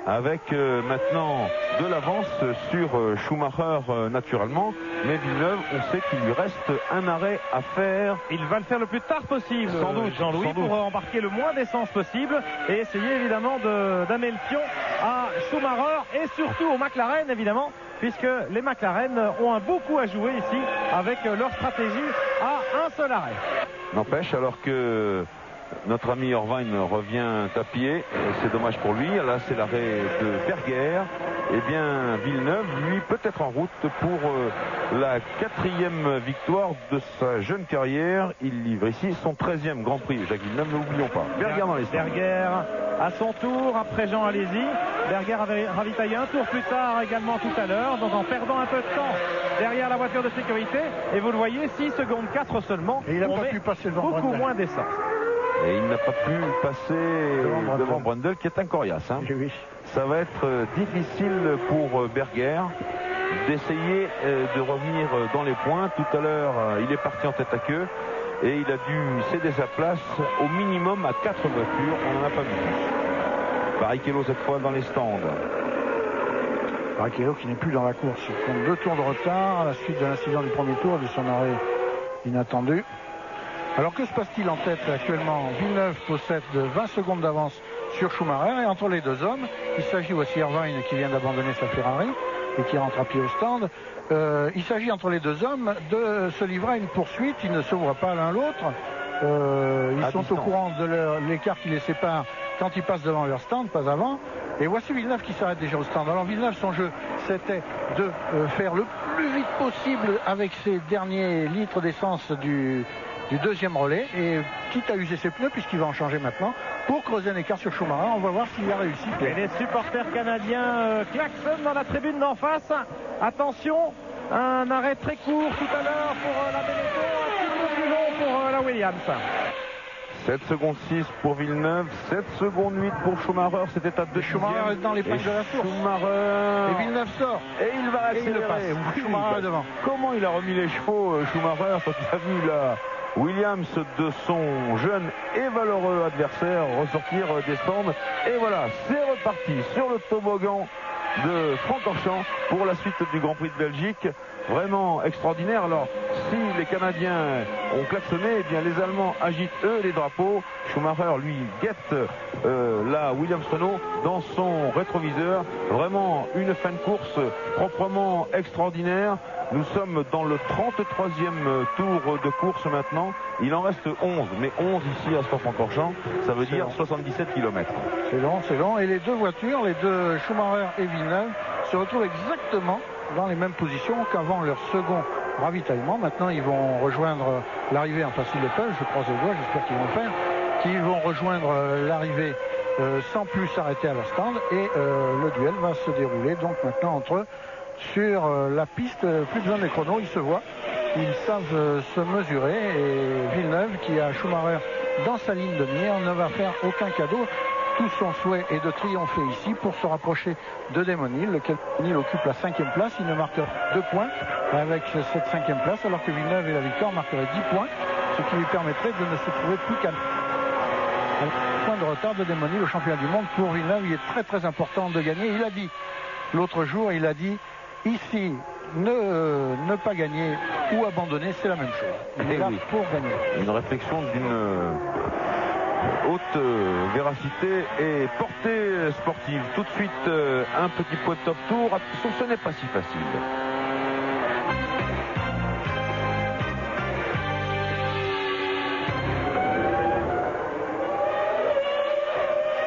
avec maintenant de l'avance sur Schumacher naturellement. Mais Villeneuve, on sait qu'il lui reste un arrêt à faire. Il va le faire le plus tard possible, sans doute, Jean-Louis, pour embarquer le moins d'essence possible et essayer évidemment d'amener le pion à Schumacher et surtout au McLaren évidemment, puisque les McLaren ont un beau coup à jouer ici avec leur stratégie à un seul arrêt. N'empêche, alors que notre ami Irvine revient à pied, c'est dommage pour lui. Là, c'est l'arrêt de Berger. Eh bien, Villeneuve, lui, peut être en route pour la 4e victoire de sa jeune carrière. Il livre ici son 13e Grand Prix. Jacques Villeneuve, n'oublions pas. Berger dans les stands. Berger à son tour, après Jean Alesi. Berger avait ravitaillé un tour plus tard également tout à l'heure, donc en perdant un peu de temps derrière la voiture de sécurité. Et vous le voyez, 6 secondes 4 seulement. Et il n'a pas pu passer devant beaucoup Brundle. moins d'essence. Et il n'a pas pu passer devant Brundle, qui est un coriace. Hein. Oui. Ça va être difficile pour Berger d'essayer de revenir dans les points. Tout à l'heure, il est parti en tête à queue et il a dû céder sa place au minimum à 4 voitures. On n'en a pas vu plus. Barrichello cette fois dans les stands. Barrichello qui n'est plus dans la course. Il compte 2 tours de retard à la suite de l'incident du premier tour, de son arrêt inattendu. Alors que se passe-t-il en tête actuellement? Villeneuve possède 20 secondes d'avance sur Schumacher et entre les deux hommes, il s'agit, voici Irvine qui vient d'abandonner sa Ferrari et qui rentre à pied au stand. Il s'agit entre les deux hommes de se livrer à une poursuite. Ils ne se voient pas l'un l'autre. Ils sont au courant de l'écart qui les sépare quand ils passent devant leur stand, pas avant. Et voici Villeneuve qui s'arrête déjà au stand. Alors Villeneuve, son jeu, c'était de faire le plus vite possible avec ses derniers litres d'essence du deuxième relais, et quitte à user ses pneus, puisqu'il va en changer maintenant, pour creuser un écart sur Schumacher. On va voir s'il a réussi. Et les supporters canadiens klaxonnent dans la tribune d'en face. Attention, un arrêt très court tout à l'heure pour la Benetton, un petit peu plus long pour la Williams. 7 secondes 6 pour Villeneuve, 7 secondes 8 pour Schumacher. C'était à 2 Schumacher est dans les flancs de la course. Schumacher. Et Villeneuve sort. Et il va accélérer. Et il le passe. Oui, Schumacher est devant. Comment il a remis les chevaux, Schumacher, quand il a vu la Williams de son jeune et valeureux adversaire ressortir des stands. Et voilà, c'est reparti sur le toboggan de Francorchamps pour la suite du Grand Prix de Belgique. Vraiment extraordinaire. Alors, si les Canadiens ont klaxonné, eh bien les Allemands agitent eux les drapeaux. Schumacher, lui, guette la Williams-Renault dans son rétroviseur. Vraiment une fin de course proprement extraordinaire. Nous sommes dans le 33e tour de course maintenant. Il en reste 11, mais 11 ici à Spa-Francorchamps, ça veut dire 77 km. C'est long, c'est long. Et les deux voitures, les deux Schumacher et Villeneuve, se retrouvent exactement dans les mêmes positions qu'avant leur second ravitaillement. Maintenant, ils vont rejoindre l'arrivée, enfin s'ils le peuvent, je croise les doigts, j'espère qu'ils vont le faire, qu'ils vont rejoindre l'arrivée sans plus s'arrêter à leur stand, et le duel va se dérouler donc maintenant entre eux sur la piste. Plus besoin des chronos, ils se voient, ils savent se mesurer, et Villeneuve, qui a Schumacher dans sa ligne de mire, ne va faire aucun cadeau tout son souhait est de triompher ici pour se rapprocher de Damon Hill, lequel Hill occupe la 5e place. Il ne marque 2 points avec cette 5e place, alors que Villeneuve et la victoire marqueraient 10 points, ce qui lui permettrait de ne se trouver plus qu'à un point de retard de Damon Hill au championnat du monde. Pour Villeneuve, il est très très important de gagner. Il a dit l'autre jour, il a dit ici, ne pas gagner ou abandonner, c'est la même chose. Il est là pour gagner. Une réflexion d'une haute véracité et portée sportive. Tout de suite, un petit point de top tour. Attention, ce n'est pas si facile.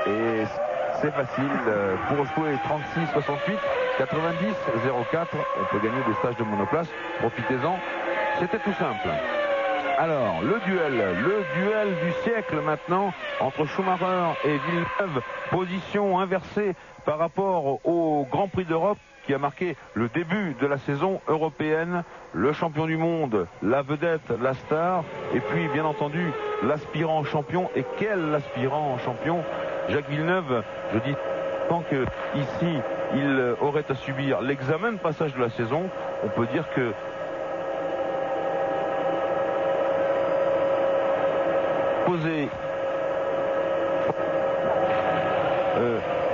Et c'est facile pour jouer 36, 68, 90, 04. On peut gagner des stages de monoplace. Profitez-en. C'était tout simple. Alors, le duel du siècle maintenant entre Schumacher et Villeneuve. Position inversée par rapport au Grand Prix d'Europe qui a marqué le début de la saison européenne. Le champion du monde, la vedette, la star, et puis bien entendu l'aspirant champion. Et quel aspirant champion! Jacques Villeneuve, je dis tant que ici il aurait à subir l'examen de passage de la saison, on peut dire que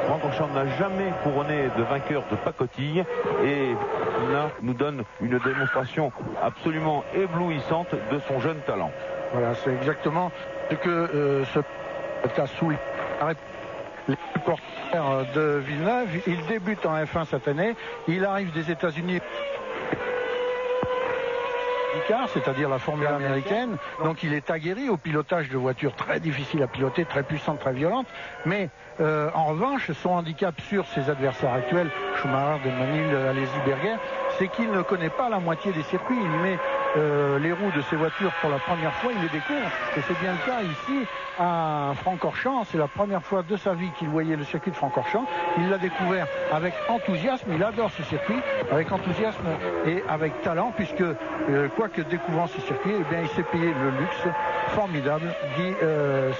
Francorchamps n'a jamais couronné de vainqueur de pacotille et là nous donne une démonstration absolument éblouissante de son jeune talent. Voilà, c'est exactement ce que ce cas souligne les supporters de Villeneuve. Il débute en F1 cette année, il arrive des États-Unis, c'est-à-dire la Formule américaine, donc il est aguerri au pilotage de voitures très difficiles à piloter, très puissantes, très violentes, mais en revanche son handicap sur ses adversaires actuels, Schumacher, Damon Hill, Alesi, Berger, c'est qu'il ne connaît pas la moitié des circuits. Il met les roues de ses voitures pour la première fois, il les découvre, et c'est bien le cas ici à Francorchamps. C'est la première fois de sa vie qu'il voyait le circuit de Francorchamps. Il l'a découvert avec enthousiasme, il adore ce circuit, avec enthousiasme et avec talent, puisque quoique découvrant ce circuit, eh bien, il s'est payé le luxe formidable d'y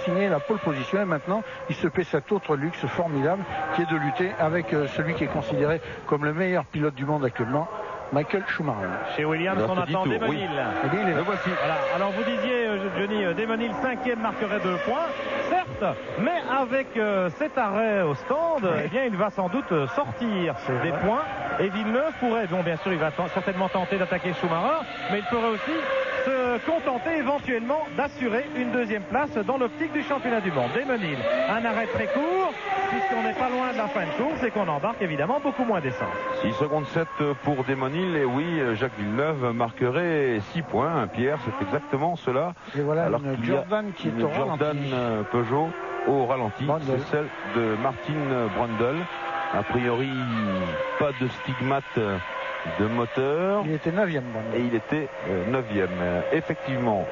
signer la pole position, et maintenant il se paie cet autre luxe formidable qui est de lutter avec celui qui est considéré comme le meilleur pilote du monde actuellement, Michael Schumacher. Chez Williams, on attend Damon Hill. Le voici. Voilà. Alors vous disiez, Johnny, Damon Hill 5e marquerait 2 points, certes, mais avec cet arrêt au stand, eh bien, il va sans doute sortir des points. Et Villeneuve pourrait, bon, bien sûr, il va certainement tenter d'attaquer Schumacher, mais il pourrait aussi se contenter éventuellement d'assurer une 2e place dans l'optique du championnat du monde. Damon Hill, un arrêt très court, puisqu'on n'est pas loin de la fin de course et qu'on embarque évidemment beaucoup moins d'essence. 6 secondes 7 pour Damon Hill, et oui, Jacques Villeneuve marquerait 6 points. Pierre, c'est exactement cela. Et voilà, alors une Jordan qui est au Jordan ralenti. Peugeot au ralenti, Brundle. c'est celle de Martin Brundle. A priori, pas de stigmate de moteur. Il était 9e. Et il était 9e. Effectivement,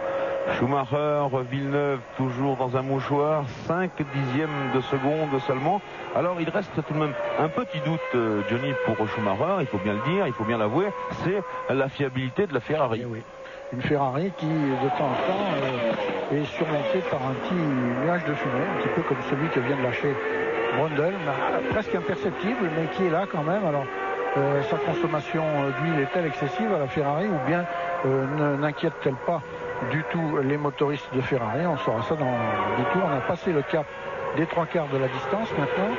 Schumacher, Villeneuve, toujours dans un mouchoir, 5 dixièmes de seconde seulement. Alors il reste tout de même un petit doute, Johnny, pour Schumacher, il faut bien le dire, il faut bien l'avouer, c'est la fiabilité de la Ferrari. Oui. Une Ferrari qui, de temps en temps, est surmontée par un petit nuage de fumée, un petit peu comme celui que vient de lâcher Brundle, presque imperceptible, mais qui est là quand même. Alors, sa consommation d'huile est-elle excessive à la Ferrari, ou bien n'inquiète-t-elle pas du tout les motoristes de Ferrari? On saura ça dans 10 tours. On a passé le cap des 3/4 de la distance maintenant.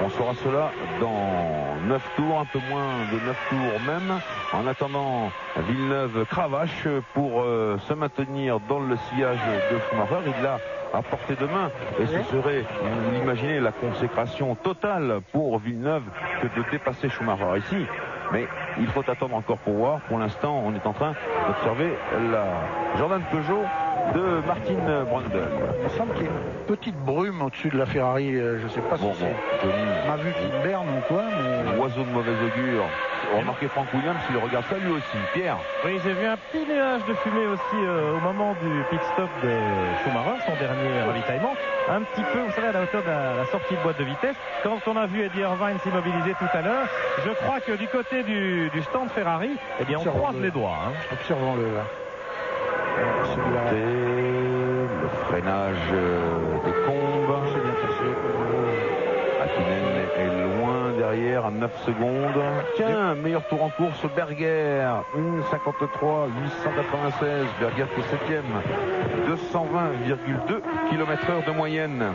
On saura cela dans 9 tours, un peu moins de 9 tours même. En attendant, Villeneuve cravache pour se maintenir dans le sillage de Schumacher. Il l'a à portée de main, et ce serait, vous l'imaginez, la consécration totale pour Villeneuve que de dépasser Schumacher ici. Mais il faut attendre encore pour voir. Pour l'instant, on est en train d'observer la Jordan Peugeot de Martin Brundle. Il me semble qu'il y a une petite brume au-dessus de la Ferrari. Je ne sais pas si c'est ma vue qui berne ou quoi. Mais... Oiseau de mauvais augure. Remarquez Frank Williams, il regarde ça lui aussi. Pierre. Oui, j'ai vu un petit nuage de fumée aussi au moment du pit stop de Schumacher, son dernier ravitaillement. Un petit peu, vous savez, à la hauteur de la sortie de boîte de vitesse. Quand on a vu Eddie Irvine s'immobiliser tout à l'heure, je crois que du côté du stand Ferrari, eh bien, on croise les doigts. Hein. Observons-le là. Le freinage des combes. C'est bien passé. derrière à 9 secondes. Tiens, meilleur tour en course, Berger, 1,53, 896. Berger qui est 7e, 220,2 km/h de moyenne.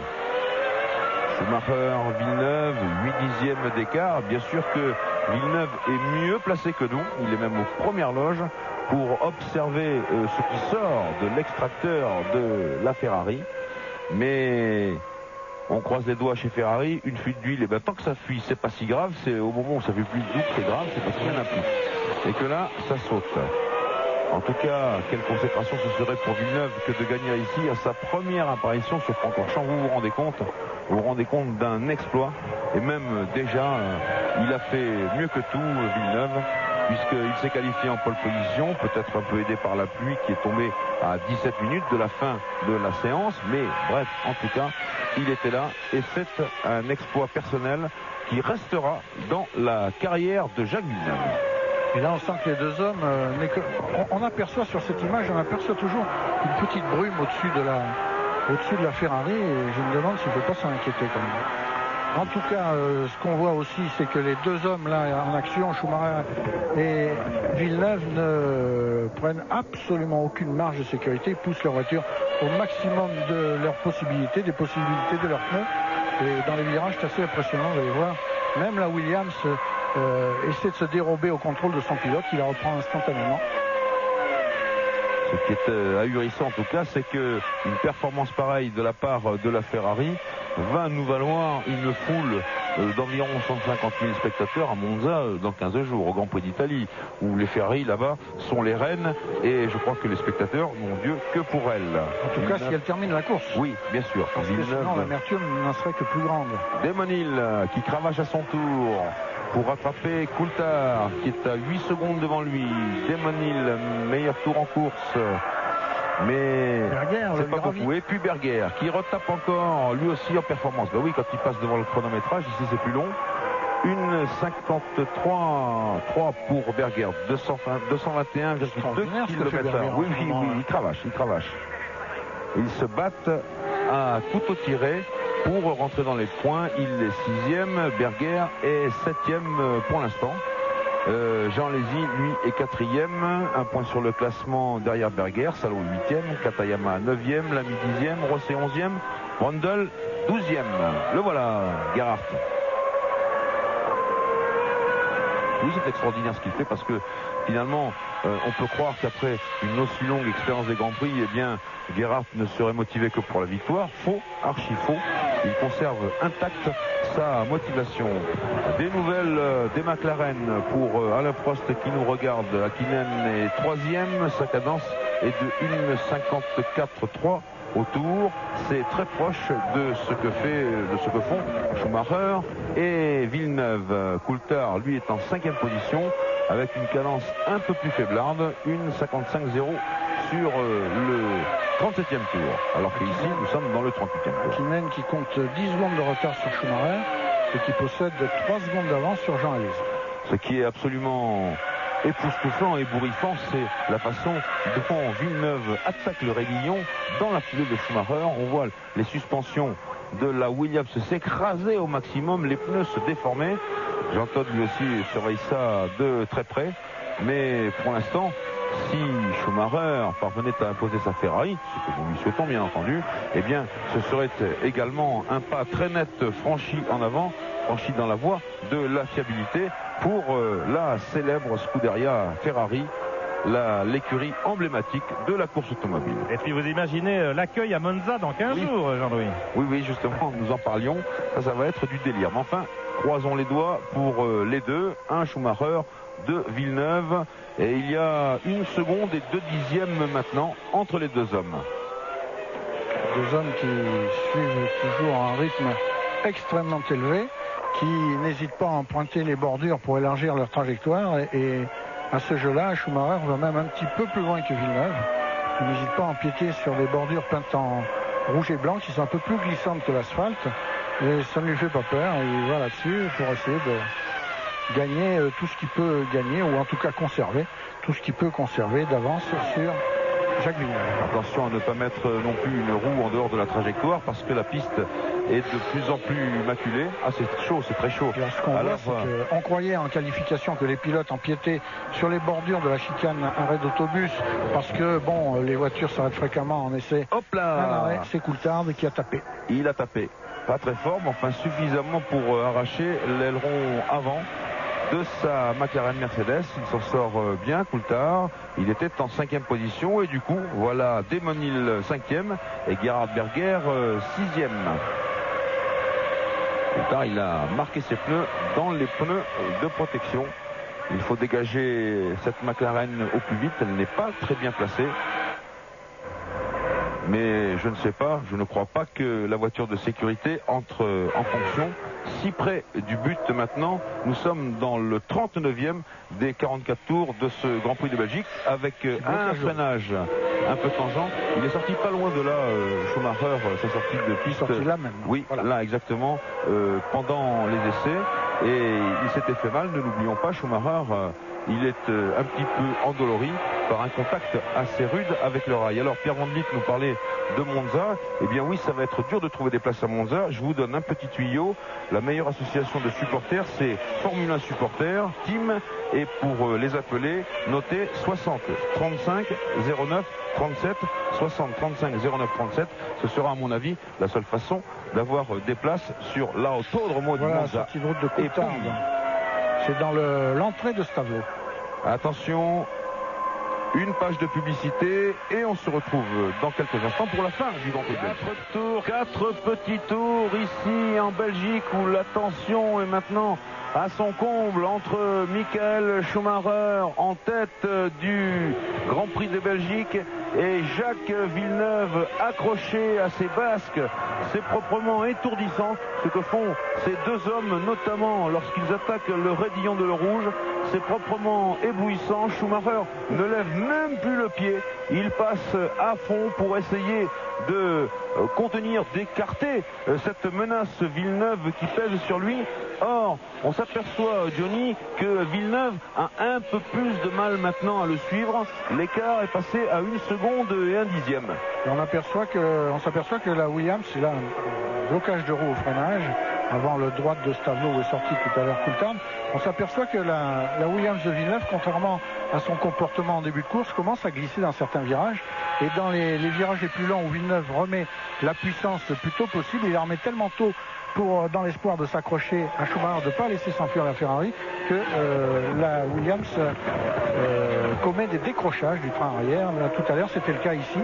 Schumacher, Villeneuve, 8 dixièmes d'écart. Bien sûr que Villeneuve est mieux placé que nous. Il est même aux premières loges pour observer ce qui sort de l'extracteur de la Ferrari. Mais on croise les doigts chez Ferrari, une fuite d'huile, et bien tant que ça fuit, c'est pas si grave. C'est au moment où ça fait plus de doute, c'est grave, c'est parce qu'il y en a plus. Et que là, ça saute. En tout cas, quelle consécration ce serait pour Villeneuve que de gagner ici à sa première apparition sur Francorchamps. Vous vous rendez compte d'un exploit. Et même déjà, il a fait mieux que tout, Villeneuve, puisqu'il s'est qualifié en pole position, peut-être un peu aidé par la pluie qui est tombée à 17 minutes de la fin de la séance. Mais bref, en tout cas, il était là et c'est un exploit personnel qui restera dans la carrière de Jacques Villeneuve. Et là, on sent que les deux hommes, on aperçoit sur cette image, on aperçoit toujours une petite brume au-dessus de la Ferrari, et je me demande s'il ne faut pas s'en inquiéter quand même. En tout cas, ce qu'on voit aussi, c'est que les deux hommes là en action, Schumacher et Villeneuve, ne prennent absolument aucune marge de sécurité. Ils poussent leur voiture au maximum de leurs possibilités, des possibilités de leurs pneus. Et dans les virages, c'est assez impressionnant, vous allez voir. Même la Williams essaie de se dérober au contrôle de son pilote, il la reprend instantanément. Ce qui est ahurissant en tout cas, c'est qu'une performance pareille de la part de la Ferrari va nous valoir une foule d'environ 150 000 spectateurs à Monza dans 15 jours, au Grand Prix d'Italie, où les Ferrari là-bas sont les reines, et je crois que les spectateurs n'ont Dieu que pour elles. En tout cas, si elle termine la course. Oui, bien sûr. Parce que sinon, l'amertume n'en serait que plus grande. Damon Hill qui cravache à son tour pour rattraper Coulthard qui est à 8 secondes devant lui. Damon Hill, meilleur tour en course. Mais c'est pas beaucoup. Et puis Berger qui retape encore lui aussi en performance. Ben oui, quand il passe devant le chronométrage, ici c'est plus long. 1,53,3 pour Berger, 221,2 km/h. Oui, il cravache. Ils se battent à couteau tiré pour rentrer dans les points. Il est 6e, Berger est 7e pour l'instant. Jean Lézy, lui, est 4e, un point sur le classement derrière Berger, Salo 8e, Katayama 9e, Lamy 10e, Rosset 11e, Rundle 12e. Le voilà, Gerhardt. Oui, c'est extraordinaire ce qu'il fait parce que finalement, on peut croire qu'après une aussi longue expérience des Grands Prix, eh bien, Gerhardt ne serait motivé que pour la victoire. Faux, archi faux. Il conserve intacte sa motivation. Des nouvelles des McLaren pour Alain Prost qui nous regarde. Hakkinen est 3e, sa cadence est de 1,54,3 au tour. C'est très proche de ce que font Schumacher et Villeneuve. Coulthard, lui, est en 5e position avec une cadence un peu plus faiblarde, 1,55,0 sur le 37e tour, alors qu'ici nous sommes dans le 38e tour. Hakkinen qui compte 10 secondes de retard sur Schumacher et qui possède 3 secondes d'avance sur Jean Alesi. Ce qui est absolument époustouflant et ébouriffant, c'est la façon dont Villeneuve attaque le raidillon dans la foulée de Schumacher. On voit les suspensions de la Williams s'écraser au maximum, les pneus se déformer. Jean-Todt lui aussi surveille ça de très près, mais pour l'instant, si Schumacher parvenait à imposer sa Ferrari, ce que nous lui souhaitons bien entendu, eh bien ce serait également un pas très net franchi en avant, franchi dans la voie de la fiabilité pour la célèbre Scuderia Ferrari, l'écurie emblématique de la course automobile. Et puis vous imaginez l'accueil à Monza dans 15 jours, Jean-Louis. Oui, justement, nous en parlions. Ça va être du délire. Mais enfin, croisons les doigts pour les deux. Un Schumacher, 2 Villeneuve. Et il y a 1 seconde et 2 dixièmes maintenant entre les deux hommes. Deux hommes qui suivent toujours un rythme extrêmement élevé, qui n'hésitent pas à emprunter les bordures pour élargir leur trajectoire. Et à ce jeu-là, Schumacher va même un petit peu plus loin que Villeneuve. Il n'hésite pas à empiéter sur les bordures peintes en rouge et blanc qui sont un peu plus glissantes que l'asphalte. Et ça ne lui fait pas peur. Il va là-dessus pour essayer de gagner tout ce qu'il peut gagner, ou en tout cas conserver tout ce qu'il peut conserver d'avance sur Jacques Villeneuve. Attention à ne pas mettre non plus une roue en dehors de la trajectoire parce que la piste est de plus en plus maculé. Ah, c'est chaud, c'est très chaud. Ce qu'on voit, c'est qu'on croyait en qualification que les pilotes empiétaient sur les bordures de la chicane arrêt d'autobus parce que bon, les voitures s'arrêtent fréquemment en essai. Hop là, c'est Coulthard qui a tapé. Il a tapé, pas très fort, mais enfin suffisamment pour arracher l'aileron avant de sa McLaren Mercedes. Il s'en sort bien, Coulthard. Il était en 5e position et du coup, voilà Damon Hill 5e et Gerhard Berger 6e. Coulthard, il a marqué ses pneus dans les pneus de protection. Il faut dégager cette McLaren au plus vite. Elle n'est pas très bien placée. Mais je ne sais pas, je ne crois pas que la voiture de sécurité entre en fonction si près du but maintenant. Nous sommes dans le 39e des 44 tours de ce Grand Prix de Belgique avec un freinage un peu tangent. Il est sorti pas loin de là, Schumacher, sa sortie de piste. Sorti là même. Oui, voilà. Là exactement, pendant les essais. Et il s'était fait mal, ne l'oublions pas, Schumacher, il est un petit peu endolori par un contact assez rude avec le rail. Alors Pierre Van Vliet nous parlait de Monza. Eh bien oui, ça va être dur de trouver des places à Monza. Je vous donne un petit tuyau. La meilleure association de supporters, c'est Formule 1 Supporters Team. Et pour les appeler, notez 60 35 09 37 60 35 09 37. Ce sera à mon avis la seule façon d'avoir des places sur l'Autodromo de Monza. Cette route de Coulthard. C'est dans l'entrée de ce tableau. Attention, une page de publicité et on se retrouve dans quelques instants pour la fin du Grand Prix de Belgique. 4 petits tours ici en Belgique où la tension est maintenant à son comble entre Michael Schumacher en tête du Grand Prix de Belgique et Jacques Villeneuve accroché à ses basques. C'est proprement étourdissant ce que font ces deux hommes, notamment lorsqu'ils attaquent le raidillon de l'eau rouge. C'est proprement éblouissant. Schumacher ne lève même plus le pied. Il passe à fond pour essayer de contenir, d'écarter cette menace Villeneuve qui pèse sur lui. Or, on s'aperçoit, Johnny, que Villeneuve a un peu plus de mal maintenant à le suivre. L'écart est passé à 1 seconde et 1 dixième. Et on s'aperçoit que la Williams, c'est là un blocage de roue au freinage. Avant le droite de ce tableau où est sorti tout à l'heure Coulthard, on s'aperçoit que la Williams de Villeneuve, contrairement à son comportement en début de course, commence à glisser dans certains virages. Et dans les virages les plus longs où Villeneuve remet la puissance le plus tôt possible, il la remet tellement tôt dans l'espoir de s'accrocher à Schumacher, de ne pas laisser s'enfuir la Ferrari, que la Williams commet des décrochages du train arrière. Là, tout à l'heure, c'était le cas ici.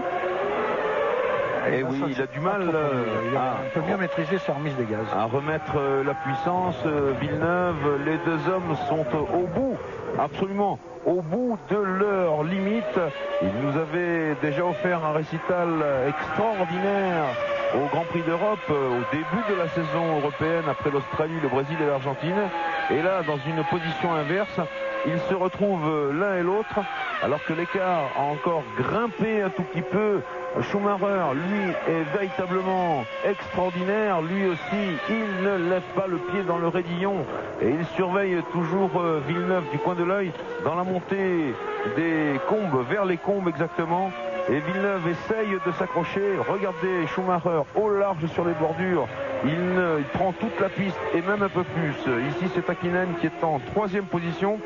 Et oui, il a du mal il peut mieux maîtriser sa remise des gaz. À remettre la puissance. Villeneuve, les deux hommes sont au bout, absolument au bout de leur limite. Ils nous avaient déjà offert un récital extraordinaire au Grand Prix d'Europe au début de la saison européenne après l'Australie, le Brésil et l'Argentine. Et là, dans une position inverse, ils se retrouvent l'un et l'autre alors que l'écart a encore grimpé un tout petit peu. Schumacher, lui, est véritablement extraordinaire. Lui aussi, il ne lève pas le pied dans le raidillon et il surveille toujours Villeneuve du coin de l'œil dans la montée des combes, vers les combes exactement. Et Villeneuve essaye de s'accrocher. Regardez Schumacher au large sur les bordures. Il prend toute la piste et même un peu plus. Ici, c'est Häkkinen qui est en 3e position.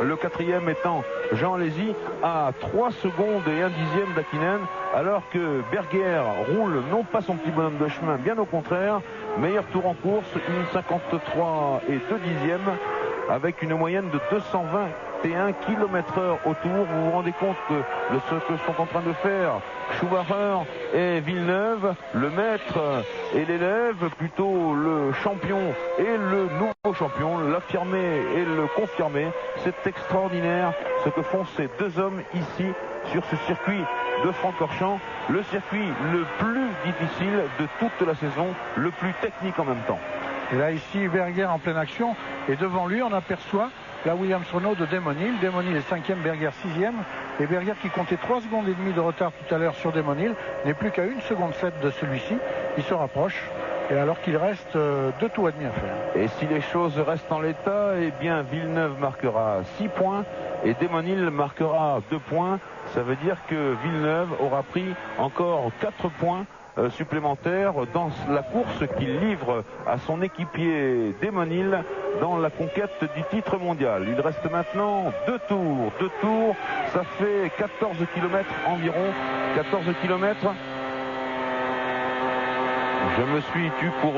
Le 4e étant Jean Alesi à 3 secondes et 1 dixième d'Hakkinen, alors que Berger roule non pas son petit bonhomme de chemin, bien au contraire. Meilleur tour en course, une 53 et 2 dixièmes, avec une moyenne de 221 km/h au tour. Vous vous rendez compte de ce que sont en train de faire Schumacher et Villeneuve, le maître et l'élève, plutôt le champion et le nouveau champion, l'affirmé et le confirmé. C'est extraordinaire ce que font ces deux hommes ici sur ce circuit de Francorchamps, le circuit le plus difficile de toute la saison, le plus technique en même temps. Et là ici Berger en pleine action et devant lui on aperçoit la Williams Renault de Damon Hill. Damon Hill est 5e, Berger 6e. Et Berger qui comptait 3 secondes et demie de retard tout à l'heure sur Damon Hill n'est plus qu'à 1 seconde 7 de celui-ci. Il se rapproche. Et alors qu'il reste 2 tours et demi à faire. Et si les choses restent en l'état, eh bien Villeneuve marquera 6 points et Damon Hill marquera 2 points. Ça veut dire que Villeneuve aura pris encore 4 points supplémentaire dans la course qu'il livre à son équipier Damon Hill dans la conquête du titre mondial. Il reste maintenant 2 tours. 2 tours, ça fait 14 km environ. 14 km. Je me suis tu pour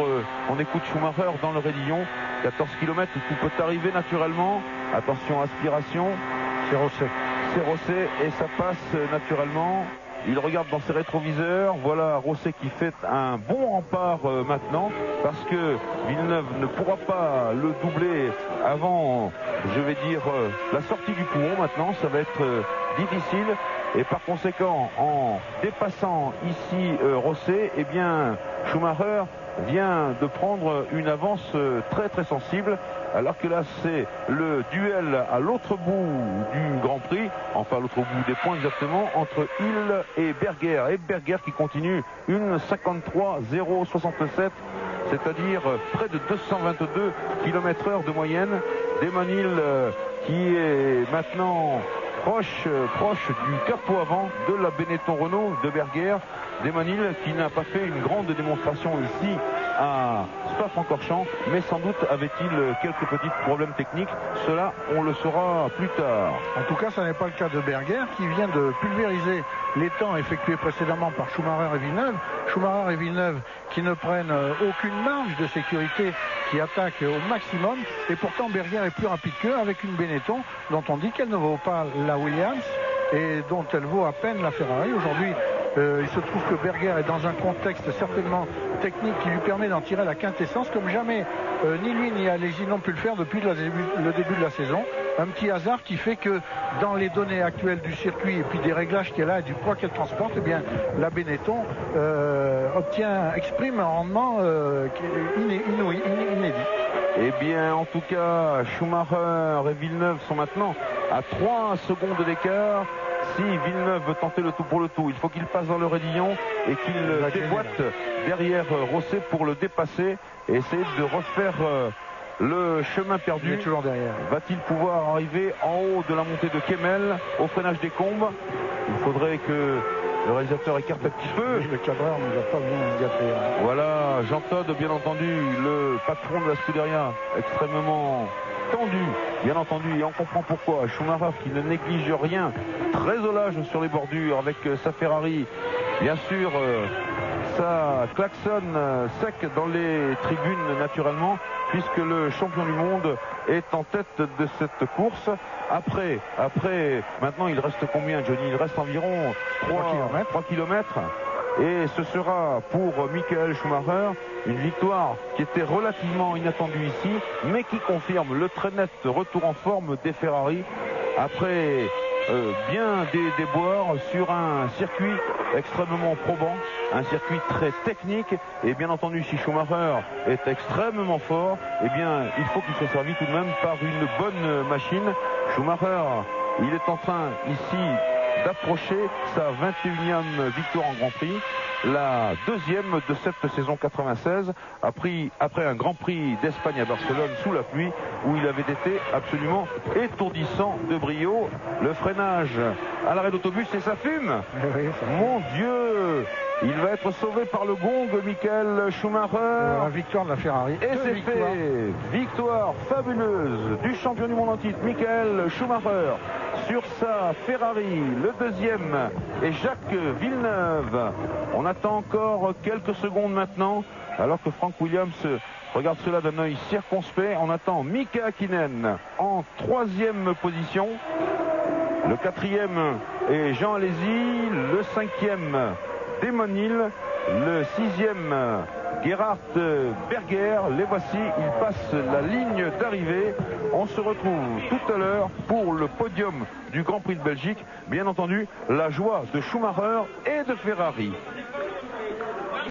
on écoute Schumacher dans le raidillon. 14 km, tout peut arriver naturellement. Attention, aspiration. C'est Rosset. C'est Rosset et ça passe naturellement. Il regarde dans ses rétroviseurs. Voilà Rosset qui fait un bon rempart maintenant parce que Villeneuve ne pourra pas le doubler avant, je vais dire, la sortie du Pouhon maintenant. Ça va être difficile. Et par conséquent, en dépassant ici Rosset, eh bien, Schumacher vient de prendre une avance très très sensible, alors que là c'est le duel à l'autre bout du Grand Prix, enfin à l'autre bout des points exactement, entre Hill et Berger. Et Berger qui continue une 53,067, c'est-à-dire près de 222 km/h de moyenne. Damon Hill qui est maintenant proche du capot avant de la Benetton Renault de Berger. Damon Hill qui n'a pas fait une grande démonstration ici à Spa-Francorchamps, mais sans doute avait-il quelques petits problèmes techniques. Cela, on le saura plus tard. En tout cas, ça n'est pas le cas de Berger qui vient de pulvériser les temps effectués précédemment par Schumacher et Villeneuve. Schumacher et Villeneuve qui ne prennent aucune marge de sécurité, qui attaquent au maximum. Et pourtant, Berger est plus rapide qu'eux avec une Benetton dont on dit qu'elle ne vaut pas la Williams et dont elle vaut à peine la Ferrari. Aujourd'hui, il se trouve que Berger est dans un contexte certainement technique qui lui permet d'en tirer la quintessence comme jamais ni lui ni Alesi n'ont pu le faire depuis le début de la saison. Un petit hasard qui fait que dans les données actuelles du circuit et puis des réglages qu'elle a et du poids qu'elle transporte, eh bien, la Benetton exprime un rendement inédit. Eh bien, en tout cas, Schumacher et Villeneuve sont maintenant à 3 secondes d'écart. Si Villeneuve veut tenter le tout pour le tout, il faut qu'il passe dans le raidillon et qu'il déboîte derrière Rosset pour le dépasser et essayer de refaire le chemin perdu. Il est toujours derrière. Va-t-il pouvoir arriver en haut de la montée de Kemmel au freinage des combes? Il faudrait que le réalisateur écarte un petit peu. Le cadreur ne nous a pas bien gâté. Voilà, Jean Todt, bien entendu, le patron de la Scuderia, extrêmement tendu, bien entendu, et on comprend pourquoi. Schumacher qui ne néglige rien, très au large sur les bordures avec sa Ferrari, bien sûr, ça klaxonne sec dans les tribunes naturellement, puisque le champion du monde est en tête de cette course. Après, maintenant il reste combien, Johnny? Il reste environ 3 km. Et ce sera pour Michael Schumacher une victoire qui était relativement inattendue ici, mais qui confirme le très net retour en forme des Ferrari après bien des déboires sur un circuit extrêmement probant, un circuit très technique. Et bien entendu, si Schumacher est extrêmement fort, eh bien il faut qu'il soit servi tout de même par une bonne machine. Schumacher, il est en train ici d'approcher sa 21e victoire en Grand Prix, la deuxième de cette saison 96, après un Grand Prix d'Espagne à Barcelone sous la pluie, où il avait été absolument étourdissant de brio. Le freinage à l'arrêt d'autobus et ça fume. Mon Dieu, il va être sauvé par le gong, Michael Schumacher. La victoire de la Ferrari. Et c'est fait. Victoire fabuleuse du champion du monde en titre, Michael Schumacher, sur sa Ferrari. Le deuxième est Jacques Villeneuve. On attend encore quelques secondes maintenant, alors que Frank Williams regarde cela d'un œil circonspect. On attend Mika Häkkinen en 3e position. Le 4e est Jean Alesi. Le 5e, Damon Hill. Le 6e, Gerhard Berger. Les voici, ils passent la ligne d'arrivée. On se retrouve tout à l'heure pour le podium du Grand Prix de Belgique. Bien entendu, la joie de Schumacher et de Ferrari.